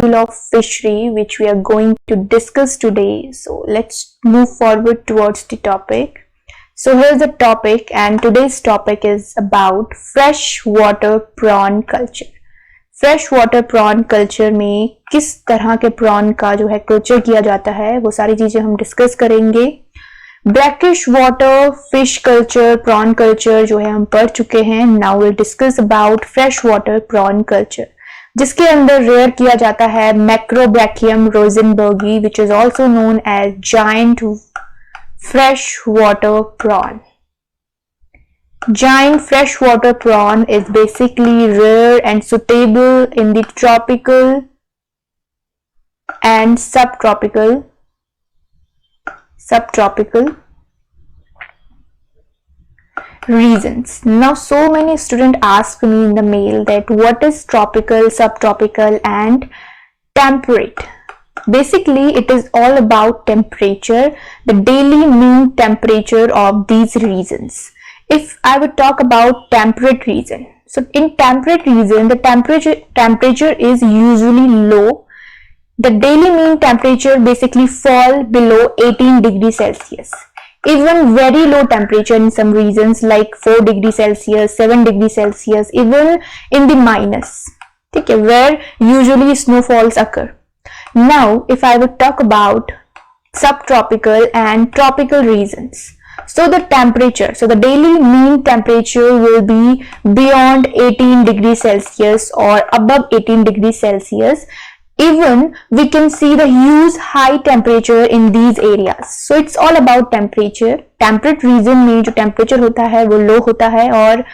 of fishery which we are going to discuss today. So let's move forward towards the topic. So here's the topic, and today's topic is about freshwater prawn culture. Freshwater prawn culture में किस तरह के prawn का जो है culture किया जाता है, वो सारी चीजें हम डिस्कस करेंगे. Brackish water fish culture, prawn culture जो है हम पढ़ चुके हैं. Now will discuss about fresh water prawn culture, जिसके अंदर रेयर किया जाता है Macrobrachium rosenbergii, which is also known as giant fresh water prawn. Giant freshwater prawn is basically rare and suitable in the tropical and subtropical regions. Now so many students ask me in the mail that what is tropical, subtropical and temperate. Basically it is all about temperature, the daily mean temperature of these regions. If I would talk about temperate region, so in temperate region the temperature is usually low. The daily mean temperature basically fall below 18 degrees Celsius. Even very low temperature in some regions like 4 degrees Celsius, 7 degrees Celsius, even in the minus, okay, where usually snowfalls occur. Now if I would talk about subtropical and tropical regions, so the temperature, so the daily mean temperature will be beyond 18 degrees Celsius or above 18 degrees Celsius. Even we can see the huge high temperature in these areas. So it's all about temperature. Temperate region में जो temperature होता है वो low होता है, और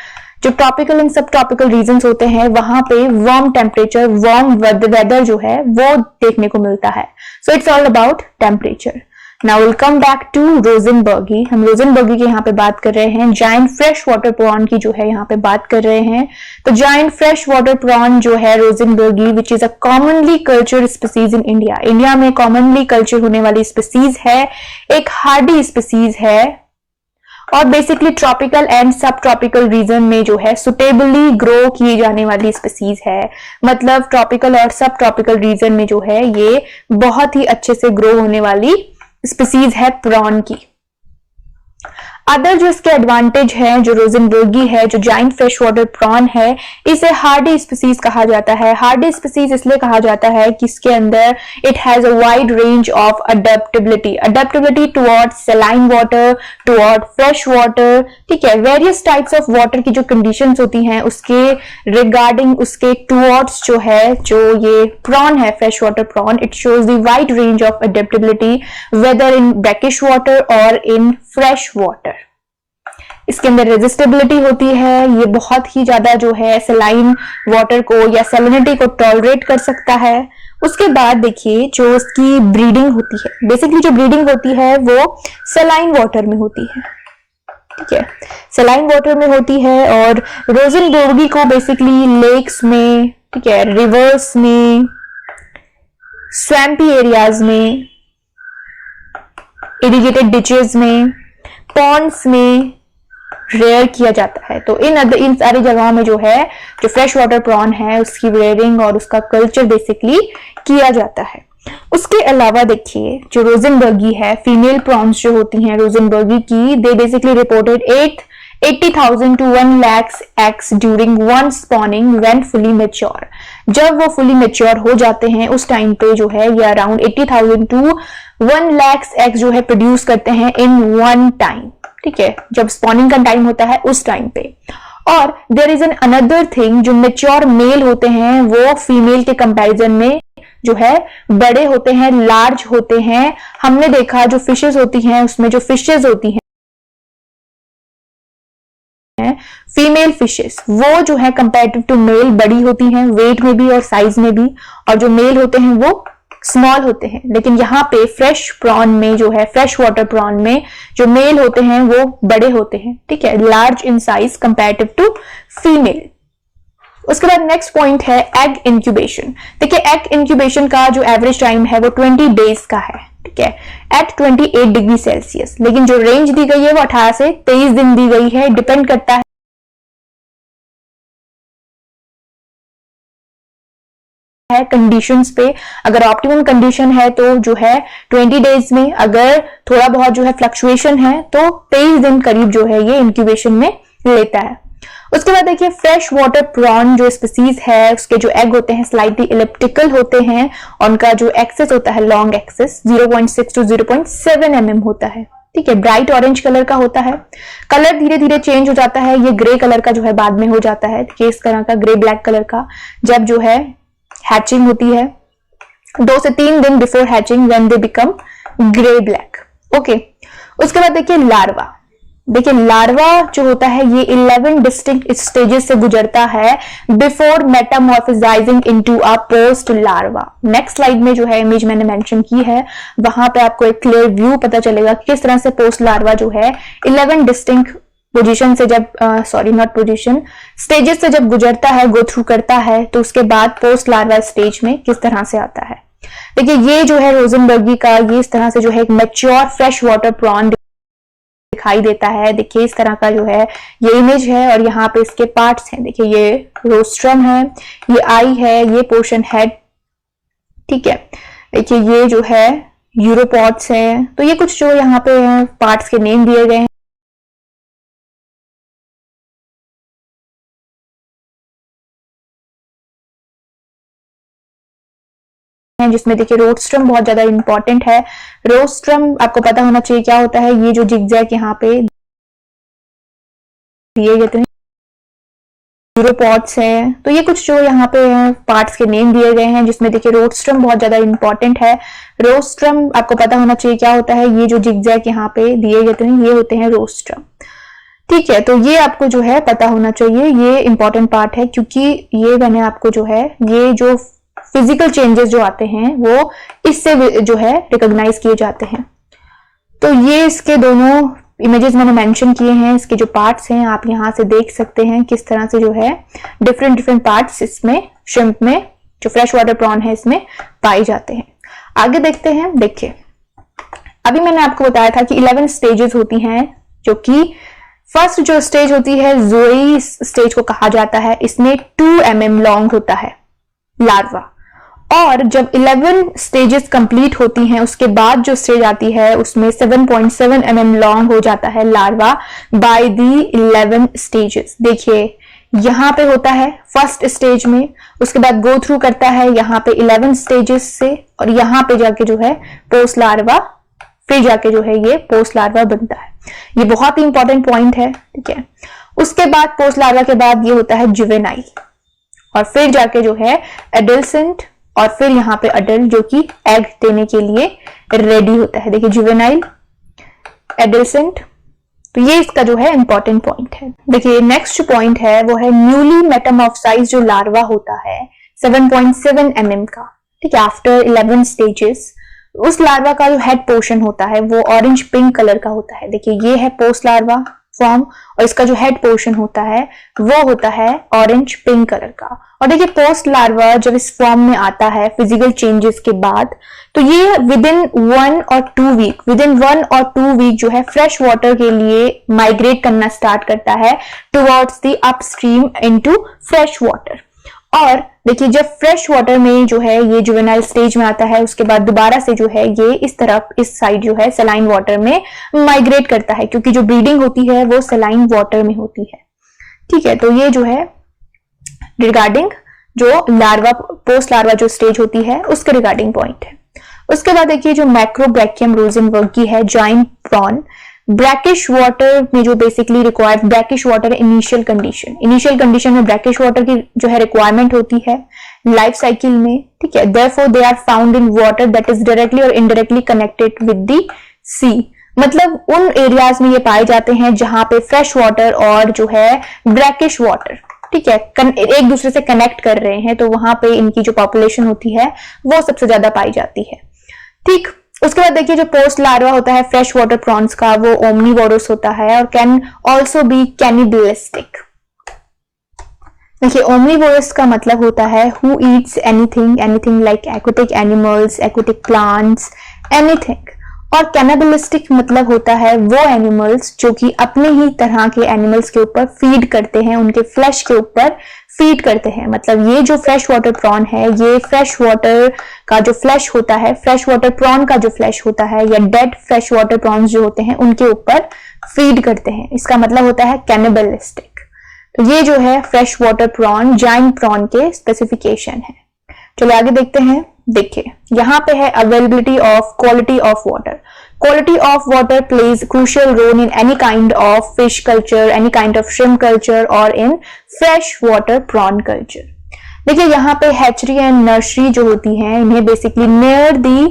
जो tropical and subtropical regions होते हैं वहां पे warm temperature, warm weather जो है वो देखने को मिलता है. So it's all about temperature. Now we'll come back to रोजेनबर्गी. हम रोजेनबर्गी के यहाँ पे बात कर रहे हैं. जायंट फ्रेश वाटर प्रॉन की जो है यहाँ पे बात कर रहे हैं. तो जायंट फ्रेश वाटर प्रॉन जो है rosenbergii, which is a commonly culture species in India. India में कॉमनली कल्चर होने वाली स्पीसीज है, एक हार्डी स्पीसीज है, और basically tropical and sub tropical region में जो है सुटेबली ग्रो किए जाने वाली स्पीसीज है. मतलब ट्रॉपिकल और सब ट्रॉपिकल रीजन में जो है ये बहुत ही अच्छे से ग्रो होने वाली स्पीसीज है प्रॉन की. अदर जो इसके एडवांटेज है, जो रोजेनबर्गी है, जो जायंट फ्रेश वाटर प्रॉन है, इसे हार्डी स्पीसीज कहा जाता है. हार्डी स्पीसीज इसलिए कहा जाता है कि इसके अंदर it has a wide range of adaptability towards saline water, toward fresh water. ठीक है, वेरियस टाइप्स ऑफ वाटर की जो कंडीशंस होती हैं उसके रिगार्डिंग, उसके टुवर्ड्स जो है, जो ये प्रॉन है fresh water prawn, it shows the wide range of adaptability whether in brackish water और इन फ्रेश वाटर. इसके अंदर रेजिस्टेबिलिटी होती है, ये बहुत ही ज्यादा जो है सलाइन वाटर को या सैलिनिटी को टॉलरेट कर सकता है. उसके बाद देखिए जो इसकी ब्रीडिंग होती है, बेसिकली जो ब्रीडिंग होती है वो सलाइन वाटर में होती है. ठीक है, सलाइन वाटर में होती है, और रोजेनबर्गी को बेसिकली लेक्स में, ठीक है, रिवर्स में, स्वैम्पी एरियाज में, इरिगेटेड डिचेस में, पॉन्ड्स में रेयर किया जाता है. तो इन सारी जगहों में जो है जो फ्रेश वाटर प्रॉन है उसकी रेयरिंग और उसका कल्चर बेसिकली किया जाता है. उसके अलावा देखिए जो रोजेनबर्गी है, फीमेल प्रॉन्स जो होती हैं रोजेनबर्गी की, they basically reported 80,000 to 1 lakhs eggs during one spawning when fully mature. जब वो fully mature हो जाते हैं उस टाइम पे जो है ये अराउंड 80,000 to 1 lakhs eggs जो है प्रोड्यूस करते हैं इन वन टाइम. ठीक है, जब स्पॉनिंग का टाइम होता है उस टाइम पे. और there is an another thing, जो मेच्योर मेल होते हैं वो फीमेल के कंपैरिजन में जो है बड़े होते हैं, लार्ज होते हैं. हमने देखा जो फिशेस होती हैं उसमें जो फिशेस होती हैं फीमेल फिशेस, वो जो है कंपैरेटिव टू मेल बड़ी होती हैं वेट में भी और साइज में भी, और जो मेल होते हैं वो स्मॉल होते हैं. लेकिन यहाँ पे फ्रेश प्रॉन में जो है, फ्रेश वाटर प्रॉन में जो मेल होते हैं वो बड़े होते हैं. ठीक है, large in size comparative to female. उसके बाद नेक्स्ट पॉइंट है एग इंक्यूबेशन. देखिए एग इंक्यूबेशन का जो एवरेज टाइम है वो 20 डेज का है. ठीक है, एट 28 डिग्री सेल्सियस. लेकिन जो रेंज दी गई है वो 18 से 23 दिन दी गई है. डिपेंड करता है है कंडीशंस पे। अगर ऑप्टिमम कंडीशन है तो जो है 20 डेज में, अगर थोड़ा बहुत जो है फ्लक्चुएशन है तो 23 दिन करीब जो है ये इंक्यूबेशन में लेता है। उसके बाद देखिए फ्रेश वाटर प्रॉन जो स्पीसीज है उसके जो एग होते हैं स्लाइटली इलिप्टिकल होते हैं और उनका जो एक्सेस होता है लॉन्ग एक्सेस 0.6 to 0.7 mm होता है। ठीक है, ब्राइट ऑरेंज कलर का होता है। कलर धीरे धीरे चेंज हो जाता है, ये ग्रे कलर का जो है बाद में हो जाता है, इस तरह का ग्रे ब्लैक कलर का जब जो है हैचिंग होती है 2 से 3 दिन before hatching when they become grey black. Okay, उसके बाद देखिए लार्वा। देखिए लार्वा जो होता है ये 11 डिस्टिंक्ट स्टेजेस से गुजरता है before metamorphosizing into a post larva. Next slide में जो है इमेज मैंने मेंशन की है, वहां पे आपको एक क्लियर व्यू पता चलेगा कि किस तरह से पोस्ट लार्वा जो है 11 डिस्टिंक्ट पोजीशन से जब स्टेजेस से जब गुजरता है, गो थ्रू करता है, तो उसके बाद पोस्ट लार्वा स्टेज में किस तरह से आता है। देखिए ये जो है रोजनबर्गी का ये इस तरह से जो है एक मैच्योर फ्रेश वाटर प्रॉन दिखाई देता है। देखिए इस तरह का जो है ये इमेज है और यहाँ पे इसके पार्ट्स हैं। देखिए ये रोस्ट्रम है, ये आई है, ये पोर्शन हेड। ठीक है, देखिए ये जो है यूरोपॉड्स है। तो ये कुछ जो यहाँ पे पार्ट्स के नेम दिए गए हैं। जिसमें देखिए रोस्ट्रम बहुत ज्यादा इंपॉर्टेंट है। रोस्ट्रम आपको पता होना चाहिए क्या होता है। ये जो जिगजैग यहाँ पे दिए गए हैं यूरोपॉड्स है। तो ये कुछ जो यहाँ पे पार्ट्स के नेम दिए गए हैं, जिसमें देखिए रोस्ट्रम बहुत ज्यादा इंपॉर्टेंट है। रोस्ट्रम आपको पता होना चाहिए क्या होता है। ये जो जिगजैग यहाँ पे दिए गए हैं ये होते हैं रोस्ट्रम। ठीक है, तो ये आपको जो है पता होना चाहिए, ये इंपॉर्टेंट पार्ट है क्योंकि ये मैंने आपको जो है ये जो फिजिकल चेंजेस जो आते हैं वो इससे जो है रिकॉग्नाइज किए जाते हैं। तो ये इसके दोनों इमेजेस मैंने मेंशन किए हैं, इसके जो पार्ट्स हैं आप यहां से देख सकते हैं किस तरह से जो है डिफरेंट पार्ट्स इसमें श्रिम्प में जो फ्रेश वाटर प्रॉन है इसमें पाए जाते हैं। आगे देखते हैं। देखिए अभी मैंने आपको बताया था कि 11 स्टेजेस होती हैं, जो कि फर्स्ट जो स्टेज होती है जोई स्टेज को कहा जाता है। इसमें 2 mm लॉन्ग होता है लार्वा, और जब 11 स्टेजेस कंप्लीट होती हैं उसके बाद जो स्टेज आती है उसमें 7.7 mm लॉन्ग हो जाता है लार्वा बाय दी 11 स्टेजेस। देखिए यहाँ पे होता है फर्स्ट स्टेज में, उसके बाद गो थ्रू करता है यहाँ पे 11 स्टेजेस से, और यहाँ पे जाके जो है पोस्ट लार्वा, फिर जाके जो है ये पोस्ट लार्वा बनता है। ये बहुत ही इंपॉर्टेंट पॉइंट है। ठीक है, उसके बाद पोस्ट लार्वा के बाद ये होता है जुवेनाइल, और फिर जाके जो है एडल्सेंट, और फिर यहाँ पे अडल्ट जो कि एग देने के लिए रेडी होता है। देखिए जुवेनाइल, एडल्सेंट, तो ये इसका जो है इंपॉर्टेंट पॉइंट है। देखिए नेक्स्ट जो पॉइंट है वो है न्यूली मेटामॉर्फोसाइज्ड जो लार्वा होता है 7.7 mm का। ठीक है, आफ्टर 11 स्टेजेस उस लार्वा का जो हेड पोर्शन होता है वो ऑरेंज पिंक कलर का होता है। देखिए ये है पोस्ट लार्वा फॉर्म, और इसका जो हेड पोर्शन होता है वो होता है ऑरेंज पिंक कलर का। और देखिए पोस्ट लार्वा जब इस फॉर्म में आता है फिजिकल चेंजेस के बाद, तो ये विदिन 1 और 2 वीक जो है फ्रेश वाटर के लिए माइग्रेट करना स्टार्ट करता है towards the upstream into fresh water. और देखिए जब फ्रेश वाटर में जो है ये जुवेनाइल स्टेज में आता है, उसके बाद दोबारा से जो है ये इस तरफ इस साइड जो है सलाइन वाटर में माइग्रेट करता है, क्योंकि जो ब्रीडिंग होती है वो सलाइन वाटर में होती है। ठीक है, तो ये जो है रिगार्डिंग जो लार्वा पोस्ट लार्वा जो स्टेज होती है उसके रिगार्डिंग पॉइंट है। उसके बाद देखिए जो मैक्रोब्रैकियम रोजनबर्गी है जाइंट प्रॉन, ब्रैकिश वाटर में जो basically required brackish water initial condition में ब्रैकिश वाटर की जो है रिक्वायरमेंट होती है लाइफ साइकिल में। ठीक है, therefore they are found in water that is directly और indirectly connected with the sea. मतलब उन एरियाज में ये पाए जाते हैं जहां पे फ्रेश वाटर और जो है ब्रैकिश वाटर, ठीक है, एक दूसरे से कनेक्ट कर रहे हैं, तो वहां पे इनकी जो पॉपुलेशन होती है वो सबसे ज्यादा पाई जाती है। ठीक, उसके बाद देखिए जो पोस्ट लार्वा होता है फ्रेश वाटर प्रॉन्स का वो ओमनीवोरस होता है और कैन ऑल्सो बी कैनिबलिस्टिक। देखिए ओमनीवोरस का मतलब होता है who Yeats anything like aquatic animals, aquatic plants, anything. और कैनिबलिस्टिक मतलब होता है वो एनिमल्स जो कि अपने ही तरह के एनिमल्स के ऊपर फीड करते हैं, उनके फ्लैश के ऊपर फीड करते हैं। मतलब ये जो फ्रेश वाटर प्रॉन है, ये फ्रेश वाटर का जो फ्लैश होता है, फ्रेश वाटर प्रॉन का जो फ्लैश होता है या डेड फ्रेश वाटर प्रॉन्स जो होते हैं उनके ऊपर फीड करते हैं। इसका मतलब होता है कैनिबलिस्टिक। तो ये जो है fresh water prawn, giant prawn के स्पेसिफिकेशन है। चलो आगे देखते हैं। देखिए यहाँ पे है availability of quality of water. Quality of water plays a crucial role in any kind of fish culture, any kind of shrimp culture or in freshwater prawn culture. देखिए यहाँ पे हैचरी एंड नर्सरी जो होती हैं इन्हें basically near the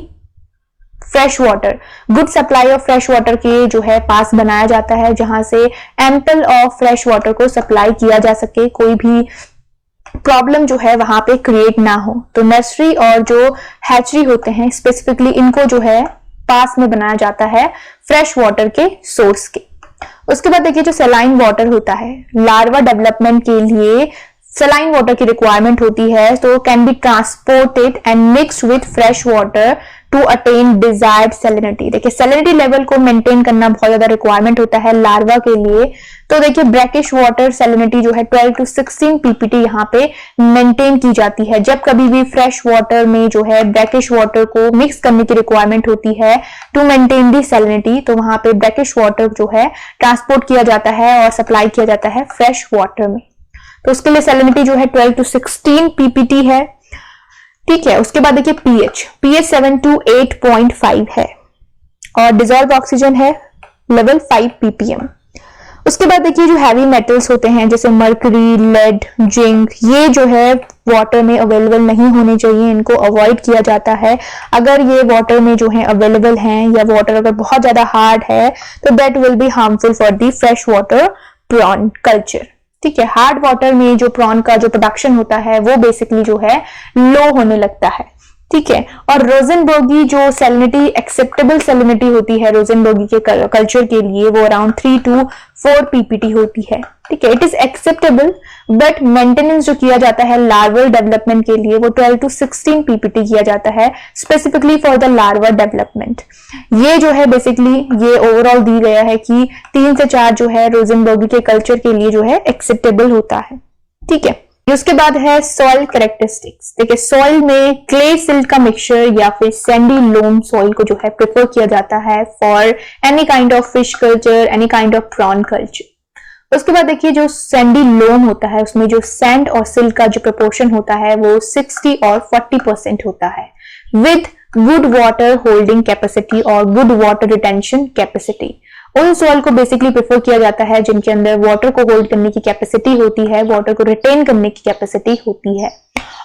fresh water, good supply of fresh water के जो है पास बनाया जाता है, जहां से एम्पल ऑफ फ्रेश वाटर को सप्लाई किया जा सके, कोई भी प्रॉब्लम जो है वहां पे क्रिएट ना हो। तो नर्सरी और जो हैचरी होते हैं स्पेसिफिकली इनको जो है पास में बनाया जाता है फ्रेश वाटर के सोर्स के। उसके बाद देखिए जो सलाइन वाटर होता है, लार्वा डेवलपमेंट के लिए सलाइन वाटर की रिक्वायरमेंट होती है, तो can be transported and mixed with fresh water to attain desired salinity. देखिए सैलिनिटी लेवल को मेंटेन करना बहुत ज्यादा रिक्वायरमेंट होता है लार्वा के लिए। तो देखिए ब्रैकिश वाटर सैलिनिटी जो है 12 to 16 ppt यहाँ पे मेंटेन की जाती है। जब कभी भी फ्रेश वाटर में जो है ब्रैकिश वाटर को मिक्स करने की रिक्वायरमेंट होती है टू मेंटेन दी सैलिनिटी, तो वहां पे ब्रैकिश वाटर जो है ट्रांसपोर्ट किया जाता है और सप्लाई किया जाता है फ्रेश वाटर में। तो उसके लिए सैलिनिटी जो है 12 to 16 ppt है। ठीक है, उसके बाद देखिए पीएच 7 to 8.5 है और डिजॉल्व ऑक्सीजन है लेवल 5 ppm। उसके बाद देखिए जो हैवी मेटल्स होते हैं जैसे मर्करी, लेड, जिंक, ये जो है वाटर में अवेलेबल नहीं होने चाहिए, इनको अवॉइड किया जाता है। अगर ये वाटर में जो है अवेलेबल हैं या वाटर अगर बहुत ज्यादा हार्ड है तो that will be harmful for the fresh water prawn culture. ठीक है, हार्ड वाटर में जो प्रॉन का जो प्रोडक्शन होता है वो बेसिकली जो है लो होने लगता है। ठीक है, और रोजनबर्गी जो सैलिनिटी, एक्सेप्टेबल सैलिनिटी होती है रोजनबर्गी के कल्चर के लिए वो अराउंड 3 to 4 ppt होती है। ठीक है, it is acceptable, but maintenance जो किया जाता है लार्वल डेवलपमेंट के लिए वो 12 to 16 ppt किया जाता है specifically for the larva development. ये जो है बेसिकली ये ओवरऑल दी गया है कि 3 से 4 जो है रोजनबर्गी के कल्चर के लिए जो है एक्सेप्टेबल होता है। ठीक है, उसके बाद है सॉइल कैरेक्टरिस्टिक्स। देखिए सॉइल में क्ले सिल्ट का मिक्सचर या फिर सैंडी लोम सॉइल को जो है प्रेफर किया जाता है for any kind of fish culture, any kind of prawn culture. उसके बाद देखिए जो सैंडी लोम होता है उसमें जो सैंड और सिल्ट का जो प्रपोर्शन होता है वो 60 और 40% होता है, with good water holding capacity और गुड वाटर रिटेंशन कैपेसिटी। उन सॉइल को बेसिकली प्रेफर किया जाता है जिनके अंदर वाटर को होल्ड करने की कैपेसिटी होती है, वाटर को रिटेन करने की कैपेसिटी होती है,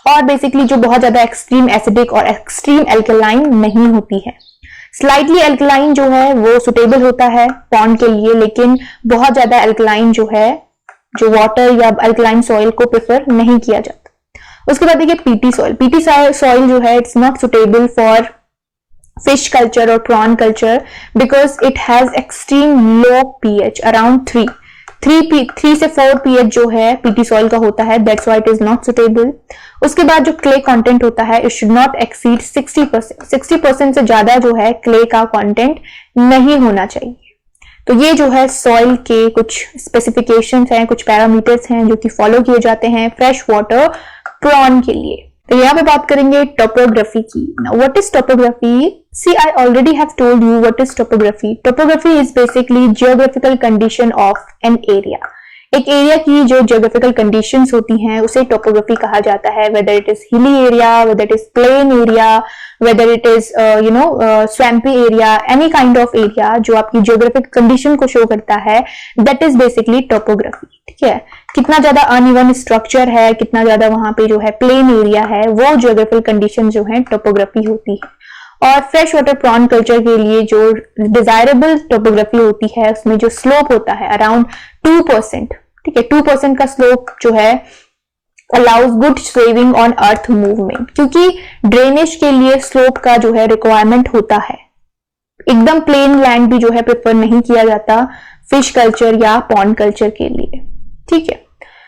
और बेसिकली जो बहुत ज्यादा एक्सट्रीम एसिडिक और एक्सट्रीम एल्कलाइन नहीं होती है। स्लाइटली एल्कलाइन जो है वो सुटेबल होता है पॉन्ड के लिए, लेकिन बहुत ज्यादा एल्कलाइन जो है जो वाटर या एल्कलाइन सॉइल को प्रेफर नहीं किया जाता। उसके बाद देखिए पीटी सॉइल। पीटी सॉइल जो है it's not suitable for fish culture or prawn culture because it has extreme low pH around 3 से 4 pH जो है पीटी सॉइल का होता है, that's why it is not suitable। उसके बाद जो क्ले कंटेंट होता है it should not exceed 60%। 60% से ज्यादा जो है क्ले का कंटेंट नहीं होना चाहिए। तो ये जो है सॉइल के कुछ स्पेसिफिकेशंस हैं, कुछ पैरामीटर्स हैं जो कि फॉलो किए जाते हैं फ्रेश वाटर प्रॉन के लिए। तो यहाँ पे बात करेंगे टोपोग्राफी की। What is topography? See, I already have told you what is topography. Topography is basically geographical condition of an area. एक एरिया की जो geographical conditions होती हैं उसे टोपोग्राफी कहा जाता है, whether it is hilly area, whether it is plain area, whether it is swampy area, any kind of area जो आपकी geographic condition को show करता है, that is basically topography। ठीक है, कितना ज्यादा अनइवन स्ट्रक्चर है, कितना ज्यादा वहां पे जो है प्लेन एरिया है, वो geographical condition जो है टोपोग्राफी होती है। और फ्रेश वाटर प्रॉन कल्चर के लिए जो डिजायरेबल टोपोग्राफी होती है उसमें जो स्लोप होता है अराउंड 2%। ठीक है, 2% का स्लोप जो है allows good saving on earth movement, क्योंकि ड्रेनेज के लिए स्लोप का जो है रिक्वायरमेंट होता है। एकदम प्लेन लैंड भी जो है प्रेफर नहीं किया जाता फिश कल्चर या पॉन्ड कल्चर के लिए। ठीक है,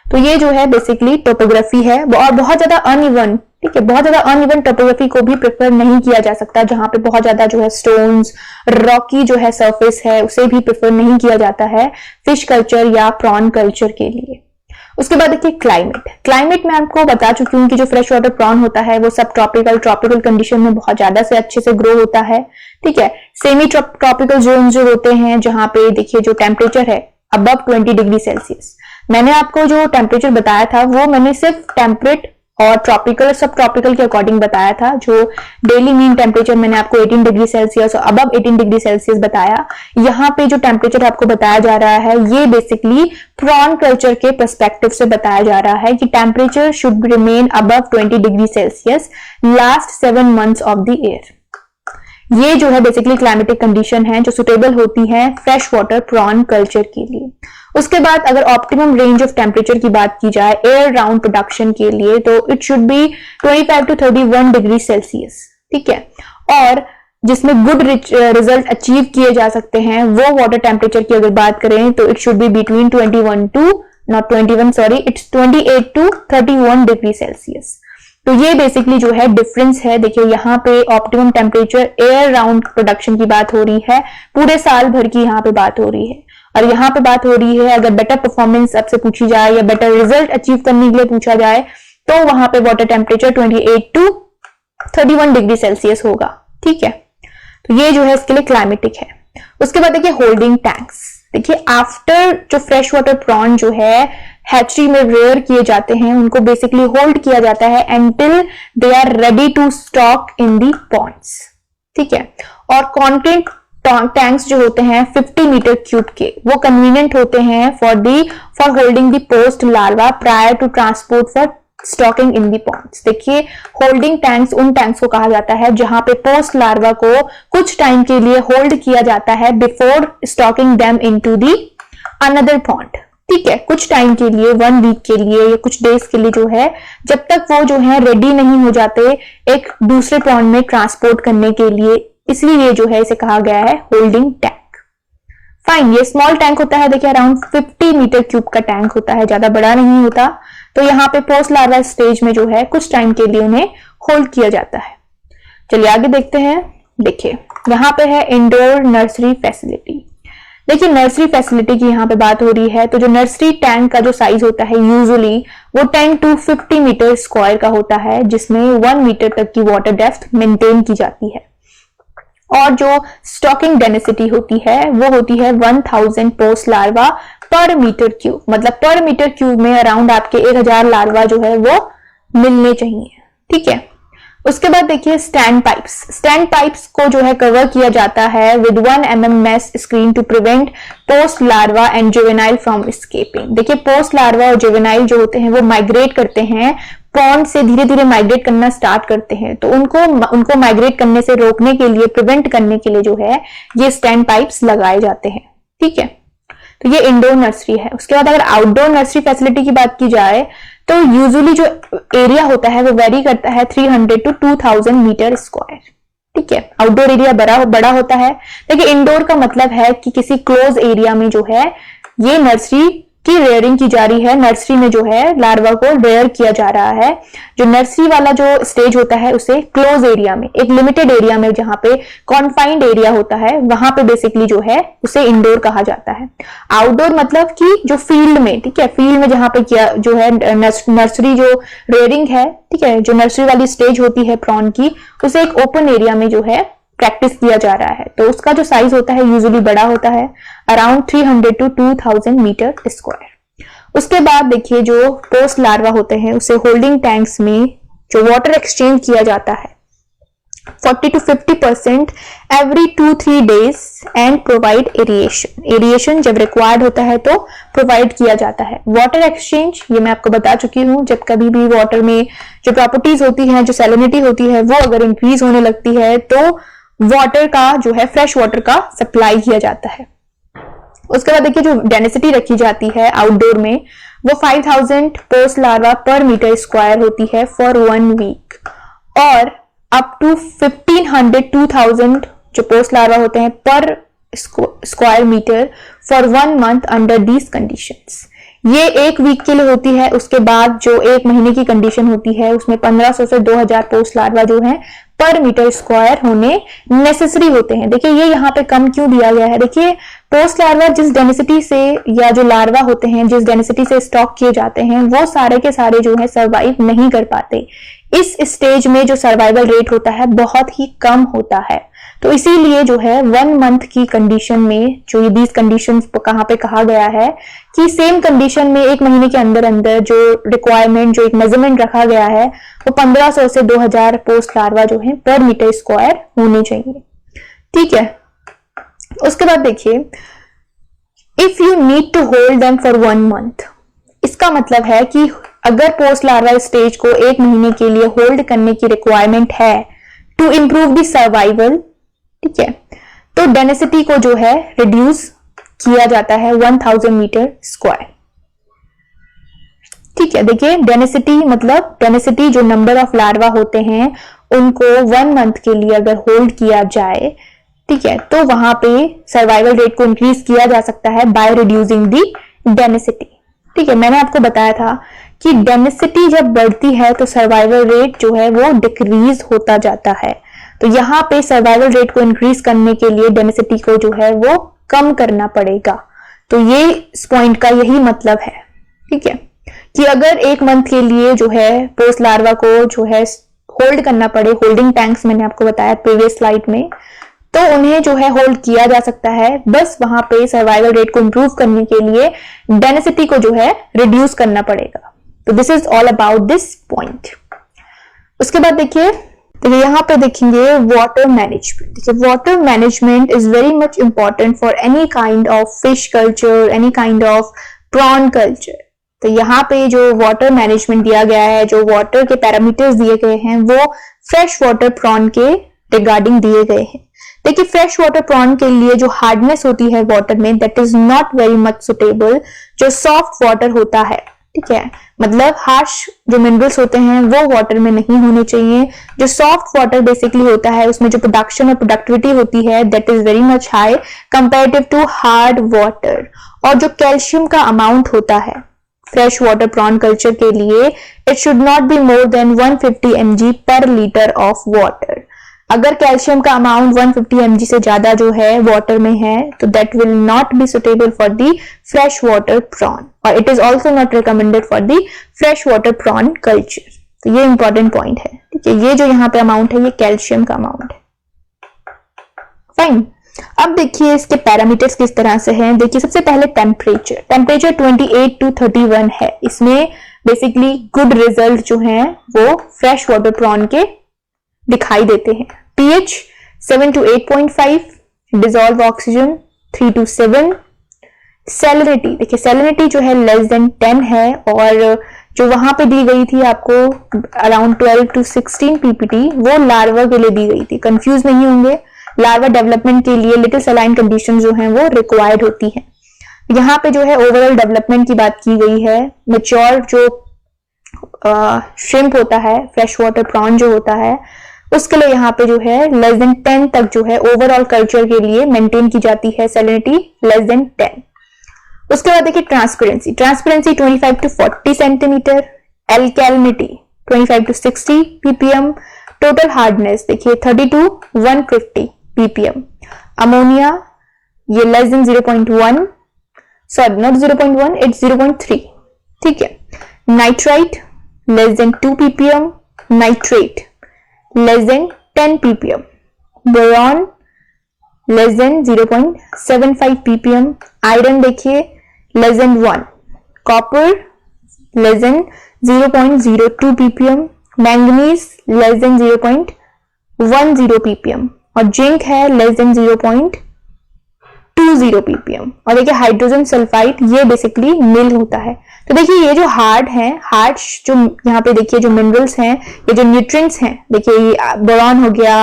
तो ये जो है बेसिकली टोपोग्राफी है। और बहुत ज्यादा अनइवन, ठीक है, बहुत ज्यादा अनइवन टोपोग्राफी को भी प्रेफर नहीं किया जा सकता, जहां पे बहुत ज्यादा जो है स्टोन्स, रॉकी जो है सरफेस है उसे भी प्रेफर नहीं किया जाता है फिश कल्चर या प्रॉन कल्चर के लिए। उसके बाद देखिए क्लाइमेट में आपको बता चुकी हूँ कि जो फ्रेश वाटर प्रॉन होता है वो सब ट्रॉपिकल कंडीशन में बहुत ज्यादा से अच्छे से ग्रो होता है, ठीक है। सेमी ट्रॉपिकल जोन जो होते हैं जहां पे देखिए जो टेम्परेचर है अबव 20 डिग्री सेल्सियस, मैंने आपको जो टेम्परेचर बताया था वो मैंने सिर्फ टेम्परेट और ट्रॉपिकल सब ट्रॉपिकल के अकॉर्डिंग बताया था। जो डेली मीन टेम्परेचर मैंने आपको 18 डिग्री सेल्सियस और अबव 18 डिग्री सेल्सियस बताया। यहाँ पे जो टेम्परेचर आपको बताया जा रहा है ये बेसिकली प्रॉन कल्चर के पर्सपेक्टिव से बताया जा रहा है कि temperature should remain above 20 degree Celsius last 7 months of the year. ये जो है बेसिकली क्लाइमेटिक कंडीशन है जो सुटेबल होती है फ्रेश वाटर प्रॉन कल्चर के लिए। उसके बाद अगर ऑप्टिमम रेंज ऑफ टेम्परेचर की बात की जाए एयर राउंड प्रोडक्शन के लिए तो it should B 25 to 31 degree Celsius, ठीक है। और जिसमें गुड रिजल्ट अचीव किए जा सकते हैं वो वाटर टेम्परेचर की अगर बात करें तो it should be between 28 to 31 degree Celsius. तो ये बेसिकली जो है डिफरेंस है। देखिए यहाँ पे optimum temperature air round production की बात हो रही है, पूरे साल भर की यहाँ पे बात हो रही है। और यहाँ पे बात हो रही है अगर बेटर परफॉर्मेंस आपसे पूछी जाए या बेटर रिजल्ट अचीव करने के लिए पूछा जाए तो वहां पे water temperature 28 to 31 degree Celsius होगा, ठीक है। तो ये जो है इसके लिए क्लाइमेटिक है। उसके बाद देखिए होल्डिंग टैंक्स। देखिए आफ्टर जो फ्रेश वाटर प्रॉन जो है हैचरी में रेयर किए जाते हैं उनको बेसिकली होल्ड किया जाता है until they are ready to stock in the ponds, ठीक है। और कॉन्क्रीट टैंक्स जो होते हैं 50 मीटर क्यूब के वो कन्वीनियंट होते हैं for holding the post larva prior to transport for stocking in the ponds. देखिए होल्डिंग टैंक्स उन टैंक्स को कहा जाता है जहां पे पोस्ट लार्वा को कुछ टाइम के लिए होल्ड किया जाता है before stocking them into the another pond, ठीक है। कुछ टाइम के लिए 1 वीक के लिए या कुछ डेज के लिए जो है जब तक वो जो है रेडी नहीं हो जाते एक दूसरे पॉन्ड में ट्रांसपोर्ट करने के लिए, इसलिए ये जो है इसे कहा गया है होल्डिंग टैंक। फाइन, ये स्मॉल टैंक होता है, देखिए अराउंड 50 मीटर क्यूब का टैंक होता है, ज्यादा बड़ा नहीं होता। तो यहाँ पे पोस्ट लार्वा स्टेज में जो है कुछ टाइम के लिए उन्हें होल्ड किया जाता है। चलिए आगे देखते हैं। देखिए यहाँ पे है इंडोर नर्सरी फैसिलिटी। देखिए नर्सरी फैसिलिटी की यहाँ पे बात हो रही है तो जो नर्सरी टैंक का जो साइज होता है यूजुअली वो 10 to 50 मीटर स्क्वायर का होता है जिसमें 1 मीटर तक की वाटर डेप्थ मेंटेन की जाती है। और जो स्टॉकिंग डेंसिटी होती है वो होती है 1000 post larva per metre cube, मतलब पर मीटर क्यूब में अराउंड आपके 1000 लार्वा जो है वो मिलने चाहिए, ठीक है। उसके बाद देखिए स्टैंड पाइप्स को जो है कवर किया जाता है with 1 mm mesh screen to prevent post larva and juvenile from escaping. देखिए पोस्ट लार्वा और जुवेनाइल जो होते हैं वो माइग्रेट करते हैं, पॉन्ड से धीरे धीरे माइग्रेट करना स्टार्ट करते हैं, तो उनको माइग्रेट करने से रोकने के लिए, प्रिवेंट करने के लिए जो है ये स्टैंड पाइप्स लगाए जाते हैं, ठीक है। तो ये इंडोर नर्सरी है। उसके बाद अगर आउटडोर नर्सरी फैसिलिटी की बात की जाए तो यूजुअली जो एरिया होता है वो वेरी करता है 300 to 2000 मीटर स्क्वायर, ठीक है। आउटडोर एरिया बड़ा होता है। देखिए इंडोर का मतलब है कि किसी क्लोज एरिया में जो है ये नर्सरी की रेयरिंग की जा रही है, नर्सरी में जो है लार्वा को रेयर किया जा रहा है। जो नर्सरी वाला जो स्टेज होता है उसे क्लोज एरिया में, एक लिमिटेड एरिया में जहां पे कॉन्फाइंड एरिया होता है वहां पे बेसिकली जो है उसे इंडोर कहा जाता है। आउटडोर मतलब कि जो फील्ड में, ठीक है, फील्ड में जहां पे किया जो है नर्सरी जो रेयरिंग है, ठीक है, जो नर्सरी वाली स्टेज होती है प्रॉन की उसे एक ओपन एरिया में जो है प्रैक्टिस किया जा रहा है। तो उसका जो साइज होता है यूजुअली बड़ा होता है, अराउंड 300 to 2000 मीटर स्क्वायर। उसके बाद देखिए जो पोस्ट लार्वा होते हैं उसे होल्डिंग टैंक्स में जो वाटर एक्सचेंज किया जाता है 40 to 50% every 2-3 days and provide aeration जब रिक्वायर्ड होता है तो प्रोवाइड किया जाता है। वाटर एक्सचेंज ये मैं आपको बता चुकी हूँ, जब कभी भी वाटर में जो प्रॉपर्टीज होती हैं, जो सैलिनिटी होती है वो अगर इंक्रीज होने लगती है तो वाटर का जो है फ्रेश वाटर का सप्लाई किया जाता है। उसके बाद देखिए जो डेंसिटी रखी जाती है आउटडोर में वो 5000 post larva per metre square होती है फॉर 1 वीक, और अप टू 1500-2000 जो पोस्ट लार्वा होते हैं per square metre for 1 month under these conditions. ये 1 वीक के लिए होती है। उसके बाद जो 1 महीने की कंडीशन होती है उसमें 1500 से 2000 पोस्ट लार्वा जो है पर मीटर स्क्वायर होने नेसेसरी होते हैं। देखिए ये यहाँ पे कम क्यों दिया गया है, देखिए पोस्ट लार्वा जिस डेंसिटी से, या जो लार्वा होते हैं जिस डेंसिटी से स्टॉक किए जाते हैं, वो सारे के सारे जो है सर्वाइव नहीं कर पाते। इस स्टेज में जो सर्वाइवल रेट होता है बहुत ही कम होता है। तो इसीलिए जो है 1 मंथ की कंडीशन में, जो ये 20 कंडीशंस कहाँ पे कहा गया है कि सेम कंडीशन में 1 महीने के अंदर अंदर जो रिक्वायरमेंट, जो एक मेजरमेंट रखा गया है, वो 1500 से 2000 पोस्ट लार्वा जो है पर मीटर स्क्वायर होने चाहिए। ठीक है, उसके बाद देखिए, if you need to hold them for 1 month, इसका मतलब है कि अगर पोस्ट लार्वा स्टेज को 1 महीने के लिए होल्ड करने की रिक्वायरमेंट है टू इंप्रूव द सर्वाइवल, ठीक है, तो डेंसिटी को जो है रिड्यूस किया जाता है 1000 मीटर स्क्वायर। ठीक है, देखिए डेंसिटी मतलब डेंसिटी जो नंबर ऑफ लार्वा होते हैं उनको 1 मंथ के लिए अगर होल्ड किया जाए, ठीक है, तो वहां पे सर्वाइवल रेट को इंक्रीज किया जा सकता है बाय रिड्यूसिंग दी डेंसिटी। ठीक है, मैंने आपको बताया था कि डेंसिटी जब बढ़ती है तो सर्वाइवल रेट जो है वो डिक्रीज होता जाता है। तो यहाँ पे सर्वाइवल रेट को इंक्रीज करने के लिए डेंसिटी को जो है वो कम करना पड़ेगा। तो ये इस पॉइंट का यही मतलब है। ठीक है, कि अगर 1 मंथ के लिए जो है पोस्ट लार्वा को जो है होल्ड करना पड़े, होल्डिंग टैंक्स मैंने आपको बताया प्रीवियस स्लाइड में, तो उन्हें जो है होल्ड किया जा सकता है। बस वहां पे सर्वाइवल रेट को इंप्रूव करने के लिए डेंसिटी को जो है रिड्यूस करना पड़ेगा। तो this is all about this point. उसके बाद देखिए, तो यहाँ पे देखेंगे वाटर मैनेजमेंट। देखिए, water management is very much important for any kind of fish culture, any kind of prawn culture. तो यहाँ पे जो वाटर मैनेजमेंट दिया गया है, जो वाटर के पैरामीटर्स दिए गए हैं, वो फ्रेश वाटर प्रॉन के रिगार्डिंग दिए गए हैं। देखिए, फ्रेश वाटर प्रॉन के लिए जो हार्डनेस होती है वाटर में, that is not very much suitable. जो सॉफ्ट वाटर होता है, ठीक है, मतलब हार्श जो मिनरल्स होते हैं वो वाटर में नहीं होने चाहिए। जो सॉफ्ट वाटर बेसिकली होता है, उसमें जो प्रोडक्शन और प्रोडक्टिविटी होती है that is very much high comparative to hard water. और जो कैल्शियम का अमाउंट होता है फ्रेश वाटर प्रॉन कल्चर के लिए, it should not be more than 150 mg पर लीटर ऑफ वाटर। अगर कैल्शियम का अमाउंट 150 mg से ज्यादा जो है वाटर में है, तो that will not be suitable for the fresh water prawn, और it is also not recommended for the fresh water prawn culture. तो ये इंपॉर्टेंट पॉइंट है। ठीक है, ये जो यहाँ पे अमाउंट है ये कैल्शियम का अमाउंट है। फाइन, अब देखिए इसके पैरामीटर्स किस तरह से हैं। देखिए, सबसे पहले टेम्परेचर। टेम्परेचर 28 to 31 है। इसमें बेसिकली गुड रिजल्ट जो हैं वो फ्रेश वाटर प्रॉन के दिखाई देते हैं। pH 7 to 8.5, dissolve oxygen 3 to 7, salinity, देखिए सैलिनिटी जो है लेस देन 10 है, और जो वहां पे दी गई थी आपको अराउंड 12 to 16 ppt, वो लार्वा के लिए दी गई थी। कंफ्यूज नहीं होंगे, लार्वा डेवलपमेंट के लिए लिटिल सलाइन कंडीशन जो है वो रिक्वायर्ड होती है। यहाँ पे जो है ओवरऑल डेवलपमेंट की बात की गई है। मेच्योर जो श्रिम्प होता है, फ्रेश वाटर प्रॉन जो होता है, उसके लिए यहाँ पे जो है लेस देन 10 तक जो है ओवरऑल कल्चर के लिए मेंटेन की जाती है सैलिनिटी लेस देन 10। उसके बाद देखिए transparency. Transparency 25 to 40 centimetre, alkalinity 25 to 60 ppm, total hardness देखिए 30 to 150 ppm। अमोनिया ये less than 0.1, sorry not 0.1, it's 0.3। ठीक है, nitrite less than 2 ppm, nitrate less than 10 ppm, boron less than 0.75 ppm, iron देखिए less than 1, copper less than 0.02 ppm, manganese less than 0.10 ppm, और zinc है less than 0.20 ppm। और देखिए hydrogen sulphide ये basically नील होता है। तो देखिए ये जो हार्ड जो यहाँ पे देखिए जो मिनरल्स हैं, ये जो न्यूट्रिएंट्स हैं, देखिए ये बोरॉन हो गया,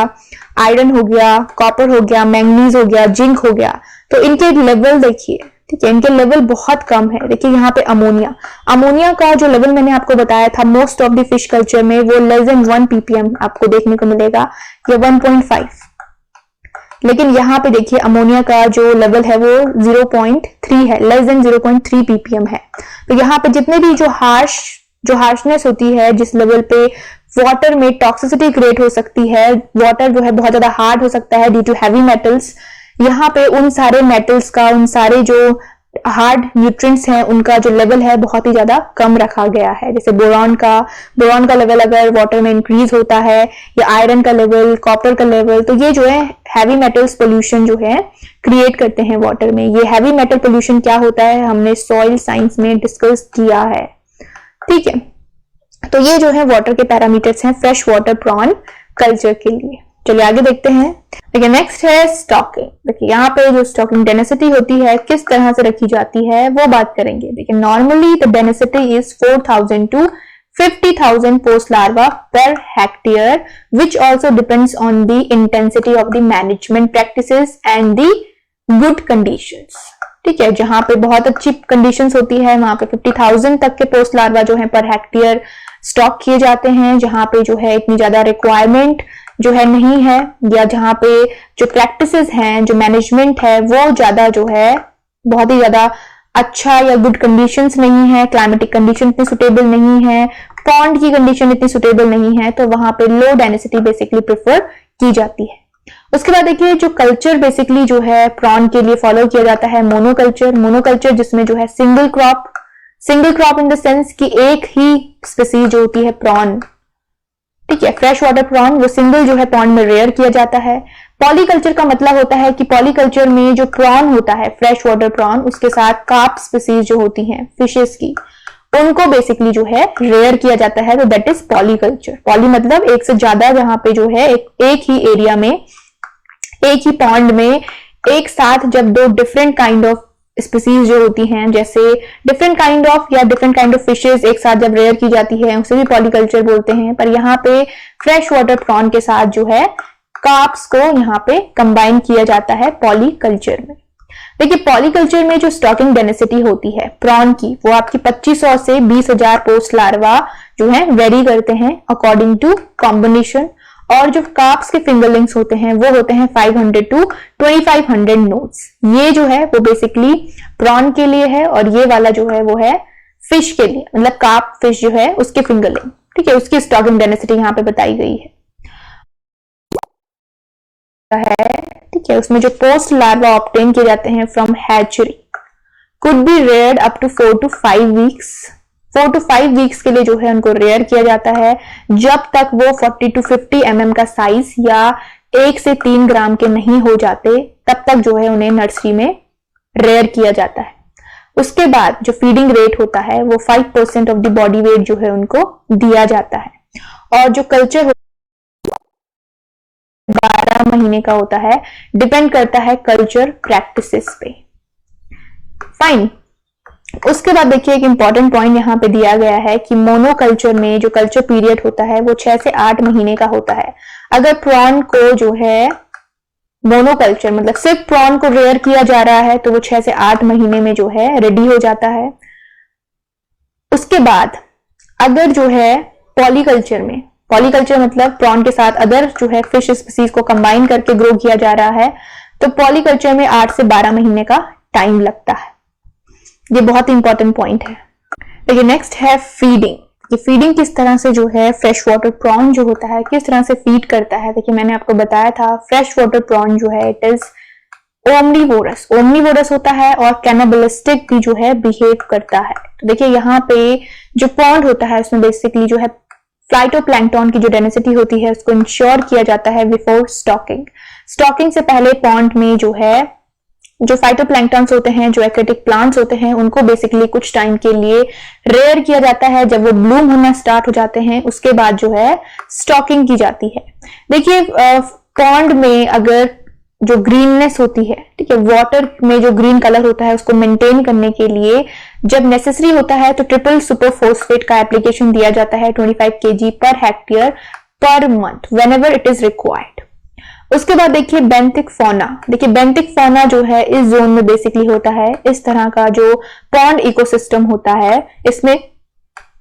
आयरन हो गया, कॉपर हो गया, मैंगनीज हो गया, जिंक हो गया, तो इनके लेवल देखिए, ठीक है, इनके लेवल बहुत कम है। देखिए यहाँ पे अमोनिया का जो लेवल मैंने आपको बताया था most of the fish culture में, वो लेस देन 1 ppm आपको देखने को मिलेगा, या 1.5। लेकिन यहाँ पे देखिए अमोनिया का जो लेवल है वो 0.3 है, लेस देन 0.3 ppm है। तो यहाँ पे जितने भी जो हार्शनेस होती है, जिस लेवल पे वाटर में टॉक्सिसिटी क्रिएट हो सकती है, वाटर जो है बहुत ज्यादा हार्ड हो सकता है ड्यू टू हैवी मेटल्स, यहाँ पे उन सारे मेटल्स का, उन सारे जो हार्ड न्यूट्रिएंट्स हैं उनका जो लेवल है बहुत ही ज्यादा कम रखा गया है। जैसे बोरॉन का लेवल अगर वाटर में इंक्रीज होता है, या आयरन का लेवल, कॉपर का लेवल, तो ये जो है हैवी मेटल्स पोल्यूशन जो है क्रिएट करते हैं वाटर में। ये हैवी मेटल पोल्यूशन क्या होता है हमने सॉइल साइंस में डिस्कस किया है, ठीक है। तो ये जो है वाटर के पैरामीटर्स हैं फ्रेश वाटर प्रॉन कल्चर के लिए। चलिए आगे देखते हैं। देखिए नेक्स्ट है स्टॉकिंग। देखिए यहाँ पे जो स्टॉकिंग डेंसिटी होती है किस तरह से रखी जाती है वो बात करेंगे। देखिए normally the density is 4000 to 50,000 post larva per hectare, which also depends on the intensity of the management practices and the good conditions, ठीक है। जहां पे बहुत अच्छी कंडीशंस होती है वहां पे 50,000 तक के पोस्ट लार्वा जो है पर हेक्टेयर स्टॉक किए जाते हैं। जहां पे जो है इतनी ज्यादा रिक्वायरमेंट जो है नहीं है, या जहां पे जो प्रैक्टिसेस हैं, जो मैनेजमेंट है वो ज्यादा जो है बहुत ही ज्यादा अच्छा या गुड कंडीशंस नहीं है, क्लाइमेटिक कंडीशन इतनी सुटेबल नहीं है, पॉन्ड की कंडीशन इतनी सुटेबल नहीं है, तो वहां पे लो डेंसिटी बेसिकली प्रेफर की जाती है। उसके बाद देखिए जो कल्चर बेसिकली जो है प्रॉन के लिए फॉलो किया जाता है मोनोकल्चर जिसमें जो है single crop in the sense कि एक ही स्पीसीज जो होती है प्रॉन, ठीक है, फ्रेश वाटर प्रॉन, वो सिंगल जो है पॉन्ड में रेयर किया जाता है। पॉलीकल्चर का मतलब होता है कि पॉलीकल्चर में जो प्रॉन होता है फ्रेश वाटर प्रॉन, उसके साथ कार्प स्पीसीज जो होती हैं फिशेस की, उनको बेसिकली जो है रेयर किया जाता है, तो दैट इज पॉलीकल्चर। पॉली मतलब एक से ज्यादा, जहां पे जो है एक ही एरिया में, एक ही पॉन्ड में एक साथ जब दो डिफरेंट काइंड ऑफ स्पीसीज जो होती हैं, जैसे डिफरेंट काइंड ऑफ फिशेस एक साथ जब रेयर की जाती है उसे भी पॉलीकल्चर बोलते हैं। पर यहाँ पे फ्रेश वाटर प्रॉन के साथ जो है कार्प्स को यहाँ पे कंबाइन किया जाता है पॉलीकल्चर में। देखिए पॉलीकल्चर में जो स्टॉकिंग डेंसिटी होती है प्रॉन की, वो आपकी 2500 से 20,000 पोस्ट लार्वा जो है वेरी करते हैं अकॉर्डिंग टू कॉम्बिनेशन। और जो कार्प्स के फिंगरलिंग्स होते हैं वो होते हैं 500 to 2500 नोड्स। ये जो है वो बेसिकली प्रॉन के लिए है, और ये वाला जो है वो है फिश के लिए, मतलब कार्प फिश जो है उसके फिंगरलिंग, ठीक है, उसकी स्टॉकिंग डेंसिटी यहाँ पे बताई गई है, ठीक है। उसमें जो पोस्ट लार्वा ऑब्टेन किए जाते हैं from hatchery could be reared up to 4 to 5 weeks. 4 to 5 weeks के लिए जो है उनको रेयर किया जाता है, जब तक वो 40 to 50 mm का साइज या 1 से 3 ग्राम के नहीं हो जाते, तब तक जो है उन्हें नर्सरी में रेयर किया जाता है। उसके बाद जो फीडिंग रेट होता है वो 5% ऑफ द बॉडी वेट जो है उनको दिया जाता है। और जो कल्चर 12 महीने का होता है, डिपेंड करता है कल्चर प्रैक्टिसेस पे। फाइन। उसके बाद देखिए एक इंपॉर्टेंट पॉइंट यहाँ पे दिया गया है कि मोनोकल्चर में जो कल्चर पीरियड होता है वो 6 से 8 महीने का होता है। अगर प्रॉन को जो है मोनोकल्चर मतलब सिर्फ प्रॉन को रेयर किया जा रहा है तो वो 6 से 8 महीने में जो है रेडी हो जाता है। उसके बाद अगर जो है पॉलीकल्चर मतलब प्रॉन के साथ अदर जो है फिश स्पीसीज को कंबाइन करके ग्रो किया जा रहा है, तो पॉलीकल्चर में 8 से 12 महीने का टाइम लगता है। ये बहुत इंपॉर्टेंट पॉइंट है। देखिए नेक्स्ट है फीडिंग। ये फीडिंग किस तरह से जो है फ्रेश वाटर प्रॉन जो होता है किस तरह से फीड करता है। देखिए मैंने आपको बताया था फ्रेश वाटर प्रॉन जो है इट इज ओमनीवोरस होता है और कैनिबलिस्टिक भी जो है बिहेव करता है। तो देखिए यहाँ पे जो पॉन्ड होता है उसमें बेसिकली जो है फाइटोप्लैंक्टन की जो डेंसिटी होती है उसको इंश्योर किया जाता है बिफोर स्टॉकिंग से पहले पॉन्ड में जो है जो फाइटोप्लैंक्टन्स होते हैं, जो एक्वेटिक प्लांट्स होते हैं, उनको बेसिकली कुछ टाइम के लिए रेयर किया जाता है। जब वो ब्लूम होना स्टार्ट हो जाते हैं उसके बाद जो है स्टॉकिंग की जाती है। देखिए पॉन्ड में अगर जो ग्रीननेस होती है, ठीक है, वाटर में जो ग्रीन कलर होता है उसको मेंटेन करने के लिए जब नेसेसरी होता है तो ट्रिपल सुपर फोस्फेट का एप्लीकेशन दिया जाता है 25 kg per hectare per month whenever it is required. उसके बाद देखिए बेंथिक फौना। देखिए बेंथिक फौना जो है इस जोन में बेसिकली होता है इस तरह का जो पॉन्ड इकोसिस्टम होता है इसमें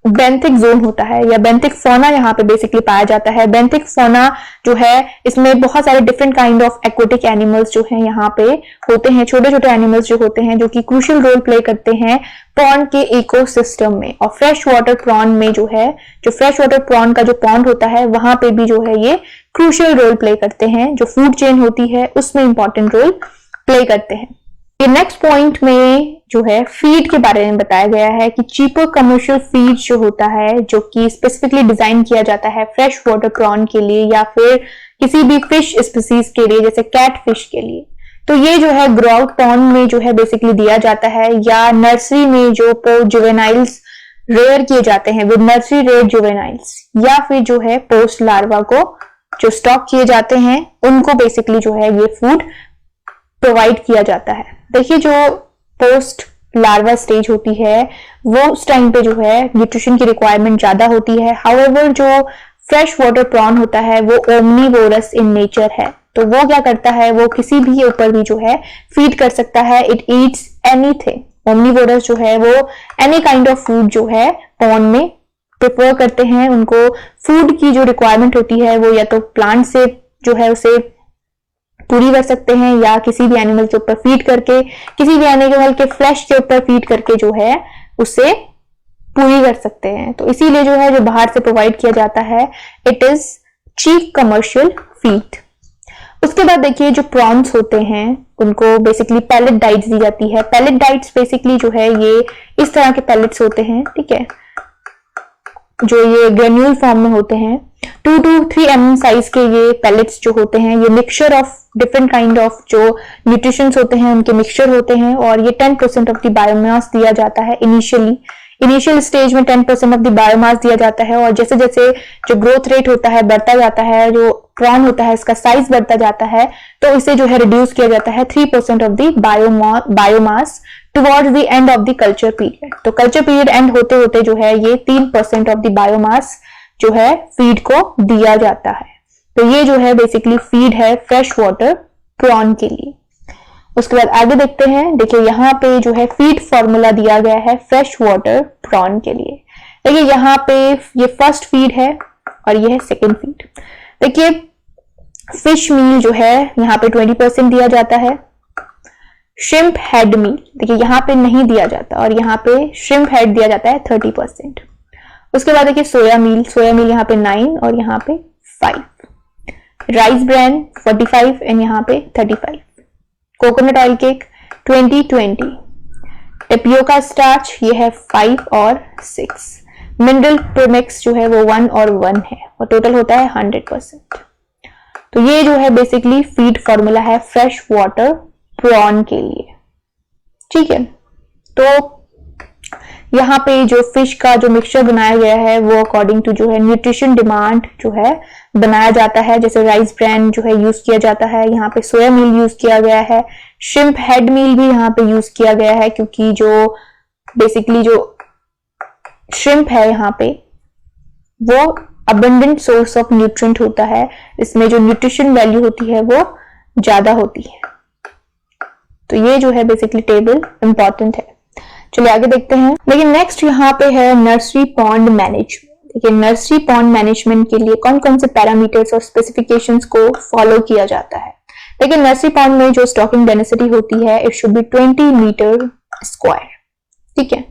बेंथिक जोन होता है या बेंथिक फौना यहाँ पे बेसिकली पाया जाता है। बेंथिक फौना जो है इसमें बहुत सारे different kind of aquatic animals जो है यहाँ पे होते हैं, छोटे छोटे एनिमल्स जो होते हैं जो कि क्रूशियल रोल प्ले करते हैं पॉन्ड के इकोसिस्टम में। और फ्रेश वाटर प्रॉन में जो है जो फ्रेश वाटर प्रॉन का जो पॉन्ड होता है वहां पे भी जो है ये क्रूशियल रोल प्ले करते हैं। जो फूड चेन होती है उसमें इंपॉर्टेंट रोल प्ले करते हैं। ये नेक्स्ट पॉइंट में जो है फीड के बारे में बताया गया है कि चीपर कमर्शियल फीड जो होता है, जो कि स्पेसिफिकली डिजाइन किया जाता है फ्रेश वाटर प्रॉन के लिए या फिर किसी भी फिश स्पीसीज के लिए, जैसे कैट फिश के लिए, तो ये जो है ग्रो आउट पॉन्ड में जो है बेसिकली दिया जाता है, या नर्सरी में जो जुवेनाइल्स रेयर किए जाते हैं विद नर्सरी रेयर जुवेनाइल्स, या फिर जो है पोस्ट लार्वा को जो स्टॉक किए जाते हैं उनको बेसिकली जो है ये फूड प्रोवाइड किया जाता है। देखिए जो पोस्ट लार्वा स्टेज होती है वो उस टाइम पे जो है न्यूट्रिशन की रिक्वायरमेंट ज्यादा होती है। हाउएवर जो फ्रेश वाटर प्रॉन होता है वो ओमनीवोरस इन नेचर है, तो वो क्या करता है, वो किसी भी ऊपर भी जो है फीड कर सकता है। It eats anything. ओमनीवोरस जो है वो एनी काइंड ऑफ फूड जो है पॉन्ड में प्रिफर करते हैं। उनको फूड की जो रिक्वायरमेंट होती है वो या तो प्लांट से जो है उसे पूरी कर सकते हैं, या किसी भी एनिमल के ऊपर फीड करके, किसी भी एनिमल के फ्लैश के ऊपर फीड करके जो है उसे पूरी कर सकते हैं। तो इसीलिए जो है जो बाहर से प्रोवाइड किया जाता है it is cheap commercial feed. उसके बाद देखिए जो प्रॉन्स होते हैं उनको बेसिकली पैलेट डाइट्स दी जाती है। पैलेट डाइट्स बेसिकली जो है ये इस तरह के पैलेट्स होते हैं, ठीक है, जो ये ग्रेन्यूल फॉर्म में होते हैं। 2 to 3 mm साइज के ये पैलेट्स जो होते हैं, ये mixture of different kind of जो न्यूट्रिशंस होते हैं उनके मिक्सचर होते हैं, और ये 10% ऑफ द बायोमास दिया जाता है। इनिशियल स्टेज में 10% ऑफ द बायोमास दिया जाता है, और जैसे जैसे जो ग्रोथ रेट होता है बढ़ता जाता है, जो प्रॉन होता है इसका साइज बढ़ता जाता है, तो इसे जो है रिड्यूस किया जाता है 3% of the biomass towards the end of the culture period. तो कल्चर पीरियड एंड होते होते जो है ये 3% ऑफ द बायोमास जो है फीड को दिया जाता है। तो ये जो है बेसिकली फीड है फ्रेश वाटर प्रॉन के लिए। उसके बाद आगे देखते हैं। देखिए यहाँ पे जो है फीड फॉर्मूला दिया गया है फ्रेश वाटर प्रॉन के लिए। देखिए यहाँ पे ये फर्स्ट फीड है और ये है सेकेंड फीड। देखिए फिश मील जो है यहाँ पे 20% दिया जाता है। श्रिम्प हेड मील देखिए यहाँ पे नहीं दिया जाता, और यहाँ पे श्रिम्प हेड दिया जाता है 30%। उसके बाद देखिए सोया मील यहाँ पे 9 और यहाँ पे 5। राइस ब्रैन 45 एंड यहाँ पे 35। Coconut oil cake 20। Tapioca starch ये है 5 और 6। मिनरल प्रीमिक्स जो है वो 1 और 1 है, और टोटल होता है 100%। तो ये जो है बेसिकली फीड फॉर्मूला है फ्रेश वाटर प्रॉन के लिए, ठीक है। तो यहाँ पे जो फिश का जो मिक्सचर बनाया गया है वो अकॉर्डिंग टू जो है न्यूट्रिशन डिमांड जो है बनाया जाता है। जैसे राइस ब्रैन जो है यूज किया जाता है, यहाँ पे सोया मील यूज किया गया है, श्रिम्प हेड मील भी यहाँ पे यूज किया गया है, क्योंकि जो बेसिकली जो श्रिम्प है यहाँ पे वो अबंडेंट सोर्स ऑफ न्यूट्रिएंट होता है, इसमें जो न्यूट्रिशन वैल्यू होती है वो ज्यादा होती है। तो ये जो है बेसिकली टेबल इंपॉर्टेंट है। चलिए आगे देखते हैं। लेकिन नेक्स्ट यहाँ पे है नर्सरी पॉन्ड मैनेजमेंट। देखिए नर्सरी पॉन्ड मैनेजमेंट के लिए कौन कौन से पैरामीटर्स और स्पेसिफिकेशंस को फॉलो किया जाता है। देखिए नर्सरी पॉन्ड में जो स्टॉकिंग डेंसिटी होती है it should be 20 metre square, ठीक है।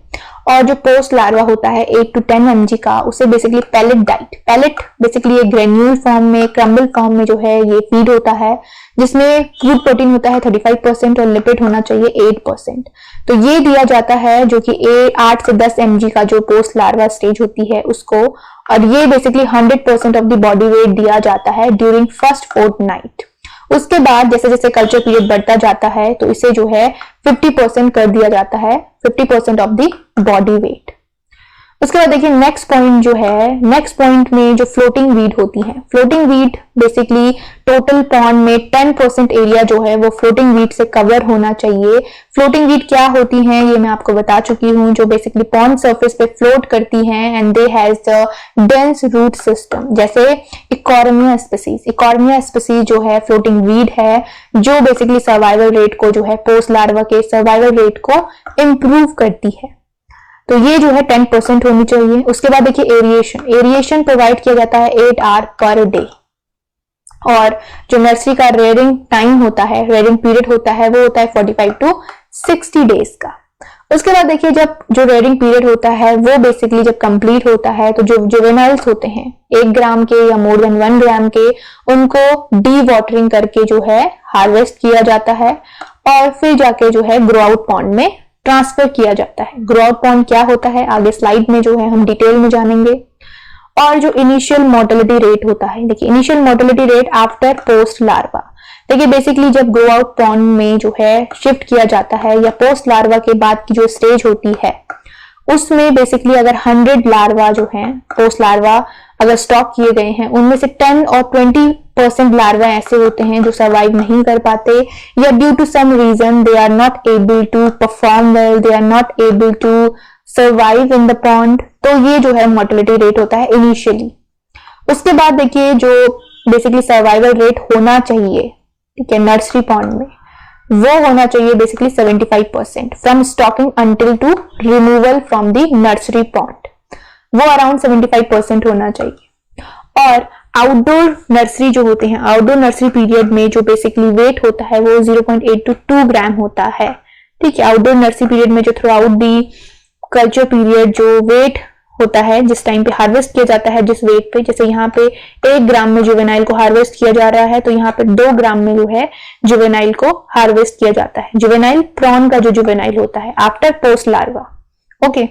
और जो पोस्ट लार्वा होता है 8 to 10 mg का, उसे basically pellet diet, pellet basically एक ग्रेन्यूल फॉर्म में, क्रम्बल फॉर्म में जो है ये फीड होता है, जिसमें क्रूड प्रोटीन होता है 35% और लिपिड होना चाहिए 8%। तो ये दिया जाता है जो कि 8 से 10 mg का जो पोस्ट लार्वा स्टेज होती है उसको, और ये basically 100% of the body weight दिया जाता है ड्यूरिंग फर्स्ट फोर्टनाइट। उसके बाद जैसे जैसे कल्चर पीरियड बढ़ता जाता है तो इसे जो है 50% कर दिया जाता है, 50% ऑफ द बॉडी वेट। उसके बाद देखिए नेक्स्ट पॉइंट जो है, नेक्स्ट पॉइंट में जो फ्लोटिंग वीड होती है, floating weed basically total pond में 10% एरिया जो है वो फ्लोटिंग वीड से कवर होना चाहिए। फ्लोटिंग वीड क्या होती हैं ये मैं आपको बता चुकी हूँ, जो बेसिकली पॉन्ड सरफेस पे फ्लोट करती हैं and they has the dense root system. जैसे इकॉर्निया स्पीसीज जो है फ्लोटिंग वीड है, जो बेसिकली सर्वाइवल रेट को जो है पोस्ट लार्वा के सर्वाइवल रेट को इंप्रूव करती है। तो ये जो है 10% होनी चाहिए। उसके बाद देखिए एरिएशन प्रोवाइड किया जाता है 8 आवर पर डे, और जो नर्सरी का रेयरिंग टाइम होता है, रेयरिंग पीरियड होता है वो होता है 45 to 60 डेज का। उसके बाद देखिए जब जो रेयरिंग पीरियड होता है वो बेसिकली जब कंप्लीट होता है तो जो जुवेनाइल्स होते हैं 1 ग्राम के या मोर देन 1 ग्राम के, उनको डी वाटरिंग करके जो है हार्वेस्ट किया जाता है, और फिर जाके जो है ग्रो आउट पॉन्ड में ट्रांसफर किया जाता है। ग्रो आउट पॉन्ड क्या होता है आगे स्लाइड में जो है हम डिटेल में जानेंगे। और जो इनिशियल मोर्टेलिटी रेट होता है, देखिए initial mortality rate after post larva. देखिए बेसिकली जब ग्रो आउट पॉन्ड में जो है शिफ्ट किया जाता है या पोस्ट लार्वा के बाद की जो स्टेज होती है उसमें बेसिकली अगर 100 लार्वा जो हैं पोस्ट लार्वा अगर स्टॉक किए गए हैं उनमें से 10 और 20% लार्वा ऐसे होते हैं जो सर्वाइव नहीं कर पाते या due to some reason they are not able to perform well, they are not able to survive in the pond. तो ये जो है मोर्टेलिटी रेट होता है इनिशियली। उसके बाद देखिए जो बेसिकली सर्वाइवल रेट होना चाहिए, ठीक है, नर्सरी पॉन्ड में वो होना चाहिए basically 75% from stocking until to removal from the nursery pond, वो अराउंड 75% होना चाहिए। और आउटडोर नर्सरी जो होते हैं, आउटडोर नर्सरी पीरियड में जो बेसिकली वेट होता है वो 0.8 to 2 ग्राम होता है, ठीक है। आउटडोर नर्सरी पीरियड में जो through out the culture period जो वेट होता है जिस टाइम पे हार्वेस्ट किया जाता है जिस वेट पे, जैसे यहाँ पे 1 ग्राम में जुवेनाइल को हार्वेस्ट किया जा रहा है तो यहाँ पे 2 ग्राम में जो है जुवेनाइल को हार्वेस्ट किया जाता है। जुवेनाइल प्रॉन का जो जुवेनाइल होता है आफ्टर पोस्ट लार्वा। ओके,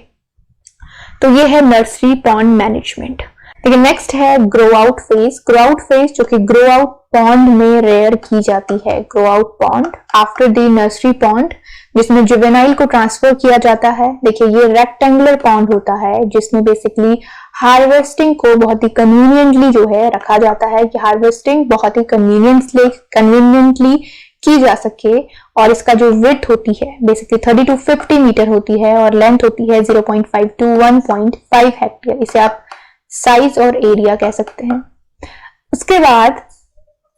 तो ये है नर्सरी पॉन्ड मैनेजमेंट। देखिए नेक्स्ट है grow out phase. Grow out phase जो कि ग्रो आउट पॉन्ड में रेयर की जाती है। Grow out pond after the nursery pond जिसमें जुवेनाइल को ट्रांसफर किया जाता है। देखिए ये रेक्टेंगुलर पॉन्ड होता है जिसमें बेसिकली हार्वेस्टिंग को बहुत ही कन्वीनियंटली जो है रखा जाता है कि हार्वेस्टिंग बहुत ही कन्वीनियंटली की जा सके। और इसका जो विड्थ होती है बेसिकली 30 to 50 मीटर होती है और लेंथ होती है 0.5 to 1.5 हेक्टेयर। इसे आप साइज और एरिया कह सकते हैं। उसके बाद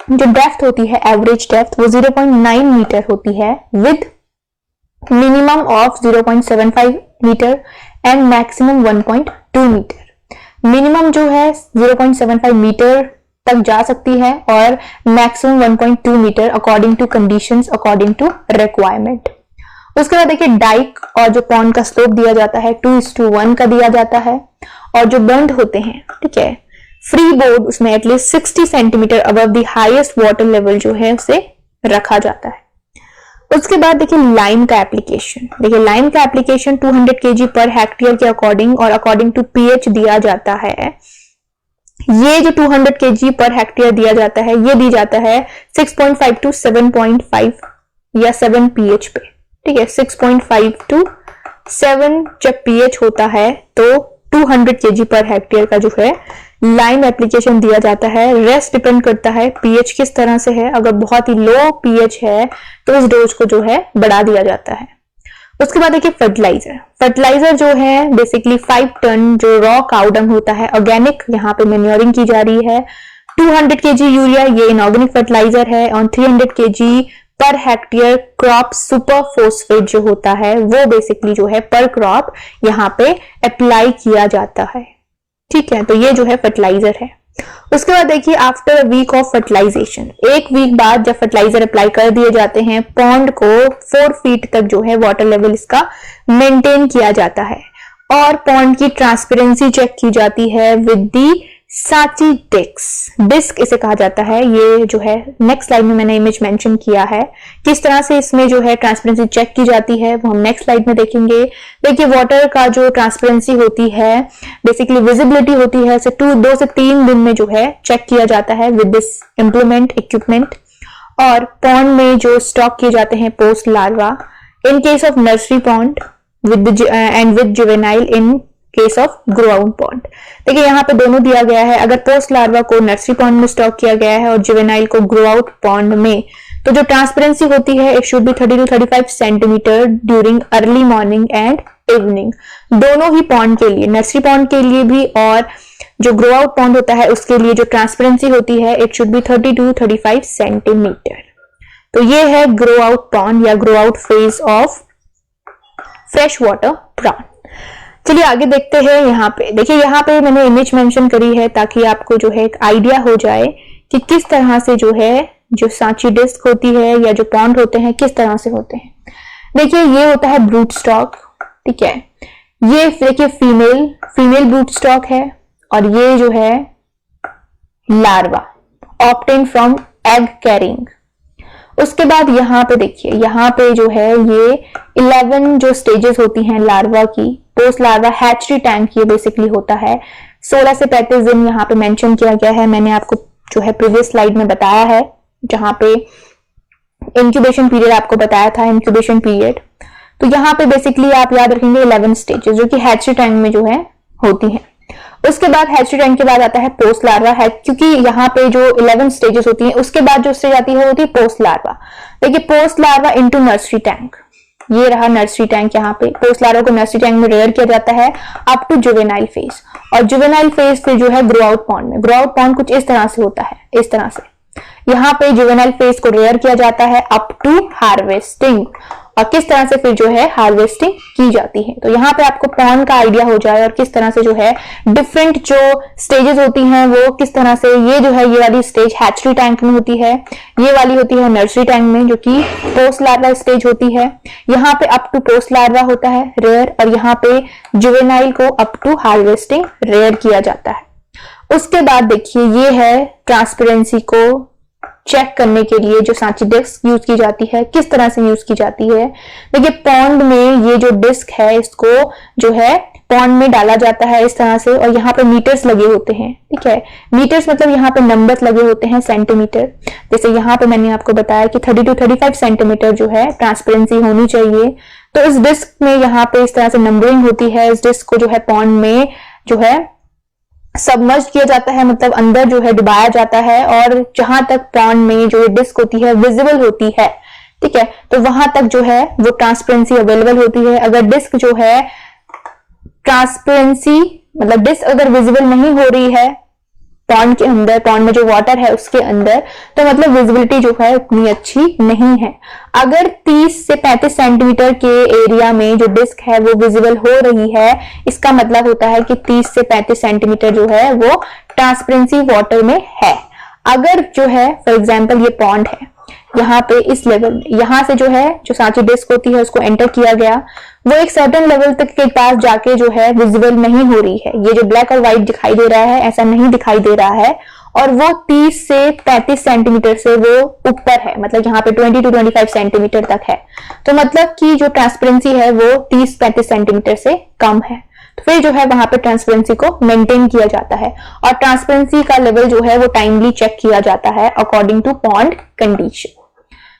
जो डेप्थ होती है एवरेज डेप्थ वो 0.9 मीटर होती है with minimum of 0.75 metre and maximum 1.2 metre. Minimum जो है 0.75 मीटर तक जा सकती है और maximum 1.2 metre according to conditions, according to requirement. उसके बाद देखिए डाइक और जो पॉन्ड का स्लोप दिया जाता है 2:1 का दिया जाता है। और जो बंद होते हैं, ठीक है, फ्री बोर्ड उसमें at least 60 centimetre above the highest water level जो है उसे रखा जाता है। उसके बाद देखिए लाइम का एप्लीकेशन। देखिए लाइम का एप्लीकेशन 200 kg पर हेक्टेयर के अकॉर्डिंग और अकॉर्डिंग टू पीएच दिया जाता है। ये जो 200 kg पर हेक्टेयर दिया जाता है ये दी जाता है 6.5 to 7.5 या 7 pH पे, ठीक है। 6.5 to 7 जब pH होता है तो 200 kg पर हेक्टेयर का जो है लाइम एप्लीकेशन दिया जाता है। रेस्ट डिपेंड करता है पीएच किस तरह से है। अगर बहुत ही लो पीएच है तो इस डोज को जो है बढ़ा दिया जाता है। उसके बाद देखिए फर्टिलाइजर। फर्टिलाइजर जो है बेसिकली 5 टन जो रॉ काउडंग होता है ऑर्गेनिक यहाँ पे मैन्योरिंग की जा रही है। 200 kg यूरिया ये इनऑर्गेनिक फर्टिलाइजर है और 300 kg per hectare crop super phosphate जो होता है वो बेसिकली जो है पर क्रॉप यहाँ पे अप्लाई किया जाता है, ठीक है। तो ये जो है फर्टिलाइजर है। उसके बाद देखिए after a week of fertilisation, 1 week बाद जब फर्टिलाइजर अप्लाई कर दिए जाते हैं पॉन्ड को 4 फीट तक जो है वाटर लेवल इसका मेंटेन किया जाता है और पॉन्ड की ट्रांसपेरेंसी चेक की जाती है विद दी साची डिस्क इसे कहा जाता है। ये जो है नेक्स्ट स्लाइड में मैंने इमेज मेंशन किया है किस तरह से इसमें जो है ट्रांसपेरेंसी चेक की जाती है वो हम नेक्स्ट स्लाइड में देखेंगे। देखिए वाटर का जो ट्रांसपेरेंसी होती है बेसिकली विजिबिलिटी होती है 2 से 3 दिन में जो है चेक किया जाता है विद दिस इम्प्लीमेंट इक्विपमेंट। और पॉन्ड में जो स्टॉक किए जाते हैं post larva in case of nursery pond with juvenile in case of grow out pond. देखिए यहाँ पे दोनों दिया गया है। अगर पोस्ट लार्वा को नर्सरी पॉन्ड में स्टॉक किया गया है और जुवेनाइल को ग्रो आउट पॉन्ड में, तो जो ट्रांसपेरेंसी होती है it should be 30 to 35 centimetre during early morning and evening. दोनों ही पॉन्ड के लिए, नर्सरी पॉन्ड के लिए भी और जो ग्रो आउट पॉन्ड होता है उसके लिए जो ट्रांसपेरेंसी होती है it should be 30 to 35 centimetre. तो ये है ग्रो आउट पॉन्ड या grow out phase of fresh water prawn. चलिए आगे देखते हैं। यहाँ पे देखिए यहाँ पे मैंने इमेज मेंशन करी है ताकि आपको जो है एक आइडिया हो जाए कि किस तरह से जो है जो सांची डिस्क होती है या जो पॉन्ड होते हैं किस तरह से होते हैं। देखिए ये होता है ब्रूट स्टॉक, ठीक है। ये देखिए फीमेल ब्रूट स्टॉक है और ये जो है larva obtain from egg carrying. उसके बाद यहाँ पे देखिए, यहाँ पे जो है ये 11 जो स्टेजेस होती हैं लार्वा की, पोस्ट लार्वा हैचरी टैंक ये बेसिकली होता है। 16 से 35 दिन यहाँ पे मेंशन किया गया है, मैंने आपको जो है प्रीवियस स्लाइड में बताया है, जहां पे इंक्यूबेशन पीरियड आपको बताया था, इंक्यूबेशन पीरियड। तो यहाँ पे बेसिकली आप याद रखेंगे 11 स्टेजेस जो कि हैचरी टैंक में जो है होती हैं। उसके बाद हैचरी टैंक के बाद आता है पोस्ट लार्वा है, क्योंकि यहाँ पे जो 11 स्टेजेस होती हैं उसके बाद जो स्टेज आती है वो होती है पोस्ट लार्वा। देखिए post larva into nursery tank, ये रहा नर्सरी टैंक। यहाँ पे पोस्ट लार्वा को नर्सरी टैंक में रेयर किया जाता है अप टू जुवेनाइल फेज, और जुवेनाइल फेज फिर जो है ग्रो आउट पॉन्ड में। ग्रो आउट पॉन्ड कुछ इस तरह से होता है, इस तरह से। यहाँ पे जुवेनाइल फेज को रेयर किया जाता है अप टू हार्वेस्टिंग, और किस तरह से फिर जो है हार्वेस्टिंग की जाती है। तो यहाँ पे आपको पॉन्ड का आइडिया हो जाए और किस तरह से जो है डिफरेंट जो स्टेजेस होती हैं वो किस तरह से, ये जो है ये वाली स्टेज हैचरी टैंक में होती है, ये वाली होती है नर्सरी टैंक में जो कि पोस्ट लार्वा स्टेज होती है। यहाँ पे अप टू पोस्ट लार्वा होता है रेयर, और यहाँ पे जुवेनाइल को अप टू हार्वेस्टिंग रेयर किया जाता है। उसके बाद देखिए ये है ट्रांसपेरेंसी को चेक करने के लिए जो सांची डिस्क यूज की जाती है, किस तरह से यूज की जाती है। देखिए पॉन्ड में ये जो डिस्क है इसको जो है पॉन्ड में डाला जाता है इस तरह से, और यहाँ पे मीटर्स लगे होते हैं, ठीक है। मीटर्स मतलब यहाँ पे नंबर्स लगे होते हैं, सेंटीमीटर। जैसे यहाँ पे मैंने आपको बताया कि 30 to 35 सेंटीमीटर जो है ट्रांसपेरेंसी होनी चाहिए। तो इस डिस्क में यहाँ पे इस तरह से नंबरिंग होती है। इस डिस्क को जो है पॉन्ड में जो है सबमर्ज किया जाता है, मतलब अंदर जो है डुबाया जाता है, और जहां तक पॉन्ड में जो डिस्क होती है विजिबल होती है, ठीक है, तो वहां तक जो है वो ट्रांसपेरेंसी अवेलेबल होती है। अगर डिस्क जो है ट्रांसपेरेंसी मतलब डिस्क अगर विजिबल नहीं हो रही है पॉन्ड के अंदर, पॉन्ड में जो वाटर है उसके अंदर, तो मतलब विजिबिलिटी जो है उतनी अच्छी नहीं है। अगर 30 से 35 सेंटीमीटर के एरिया में जो डिस्क है वो विजिबल हो रही है, इसका मतलब होता है कि 30 से 35 सेंटीमीटर जो है वो ट्रांसपेरेंसी वाटर में है। अगर जो है फॉर एग्जांपल ये पॉन्ड है, यहाँ पे इस लेवल, यहाँ से जो है जो सांची डिस्क होती है उसको एंटर किया गया, वो एक सर्टेन लेवल तक के पास जाके जो है विजिबल नहीं हो रही है। ये जो ब्लैक और व्हाइट दिखाई दे रहा है ऐसा नहीं दिखाई दे रहा है, और वो 30 से 35 सेंटीमीटर से वो ऊपर है, मतलब यहाँ पे 20 to 25 सेंटीमीटर तक है। तो मतलब कि जो ट्रांसपेरेंसी है वो 30-35 सेंटीमीटर से कम है। तो फिर जो है वहां पे ट्रांसपेरेंसी को मेंटेन किया जाता है, और ट्रांसपेरेंसी का लेवल जो है वो टाइमली चेक किया जाता है अकॉर्डिंग टू पॉन्ड कंडीशन।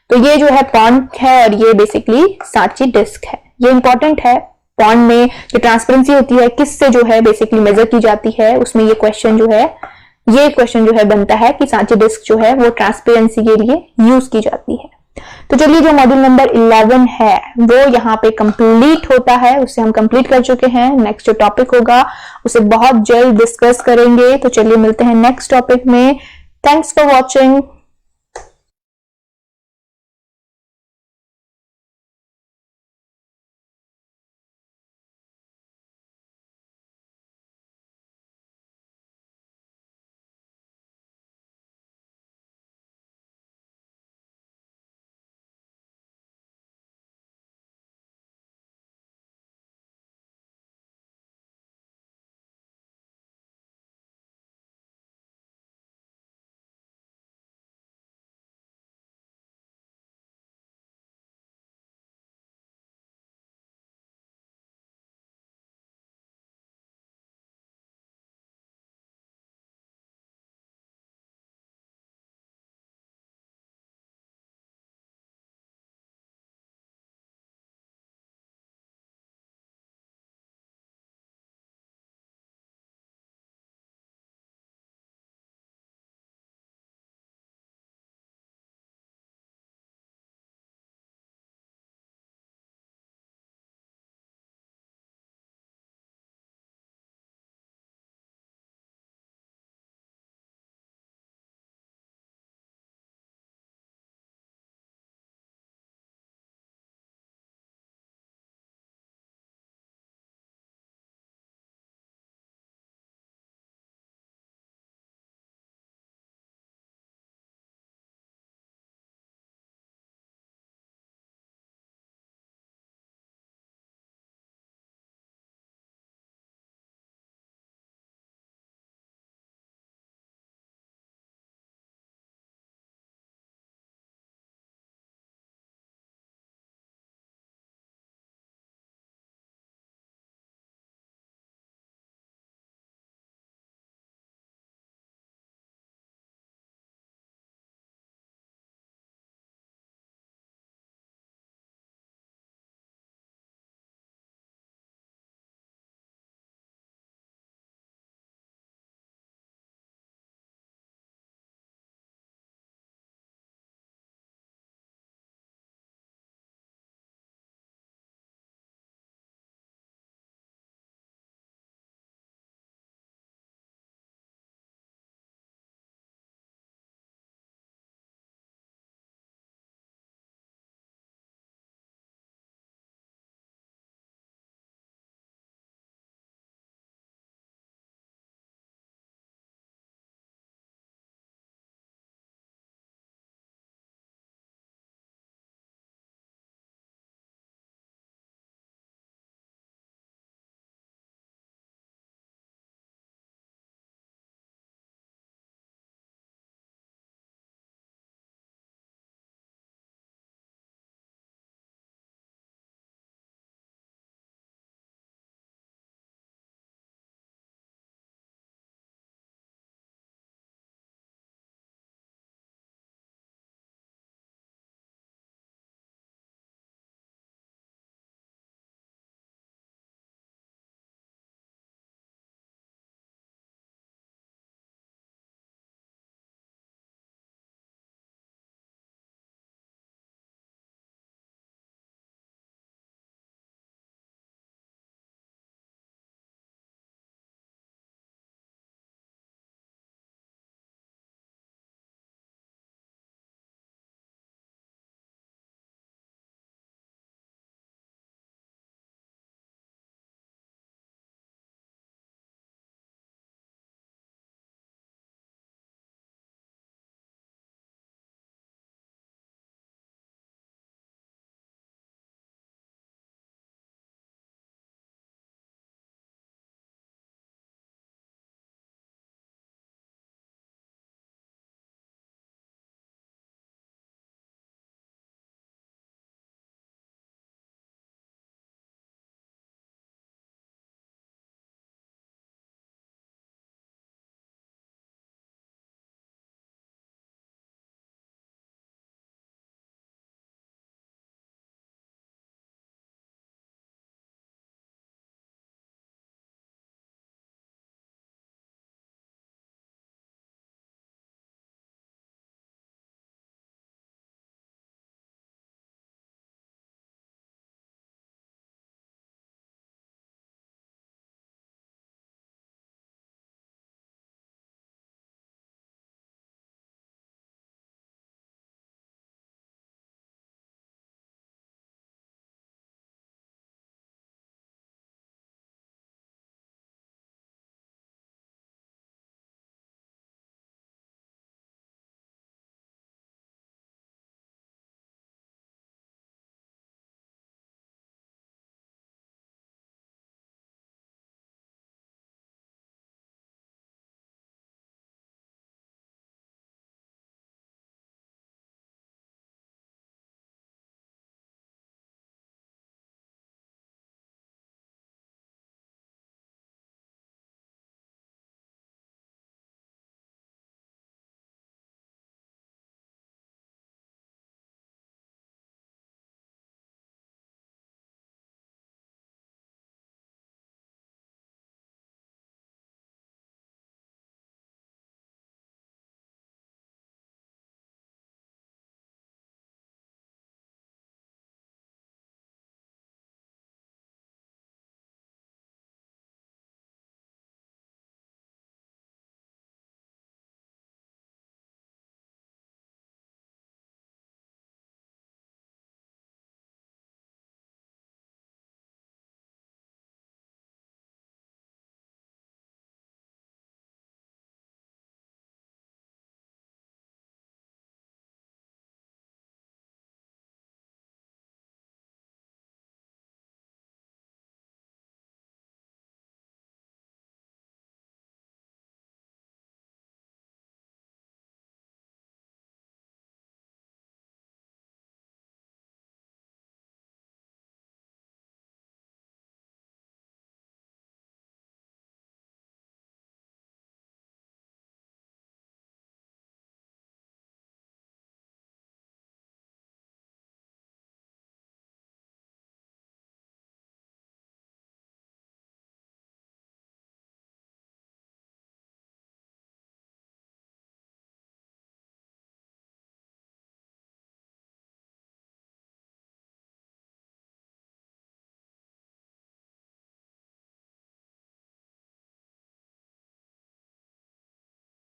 तो ये जो है पॉन्ड है और ये बेसिकली सांची डिस्क है। ये इंपॉर्टेंट है। पॉन्ड में जो ट्रांसपेरेंसी होती है किससे जो है बेसिकली मेजर की जाती है, उसमें ये क्वेश्चन जो है बनता है कि सांची डिस्क जो है वो ट्रांसपेरेंसी के लिए यूज की जाती है। तो चलिए जो मॉड्यूल नंबर 11 है वो यहाँ पे कंप्लीट होता है, उसे हम कंप्लीट कर चुके हैं। नेक्स्ट जो टॉपिक होगा उसे बहुत जल्द डिस्कस करेंगे। तो चलिए मिलते हैं नेक्स्ट टॉपिक में। Thanks for watching.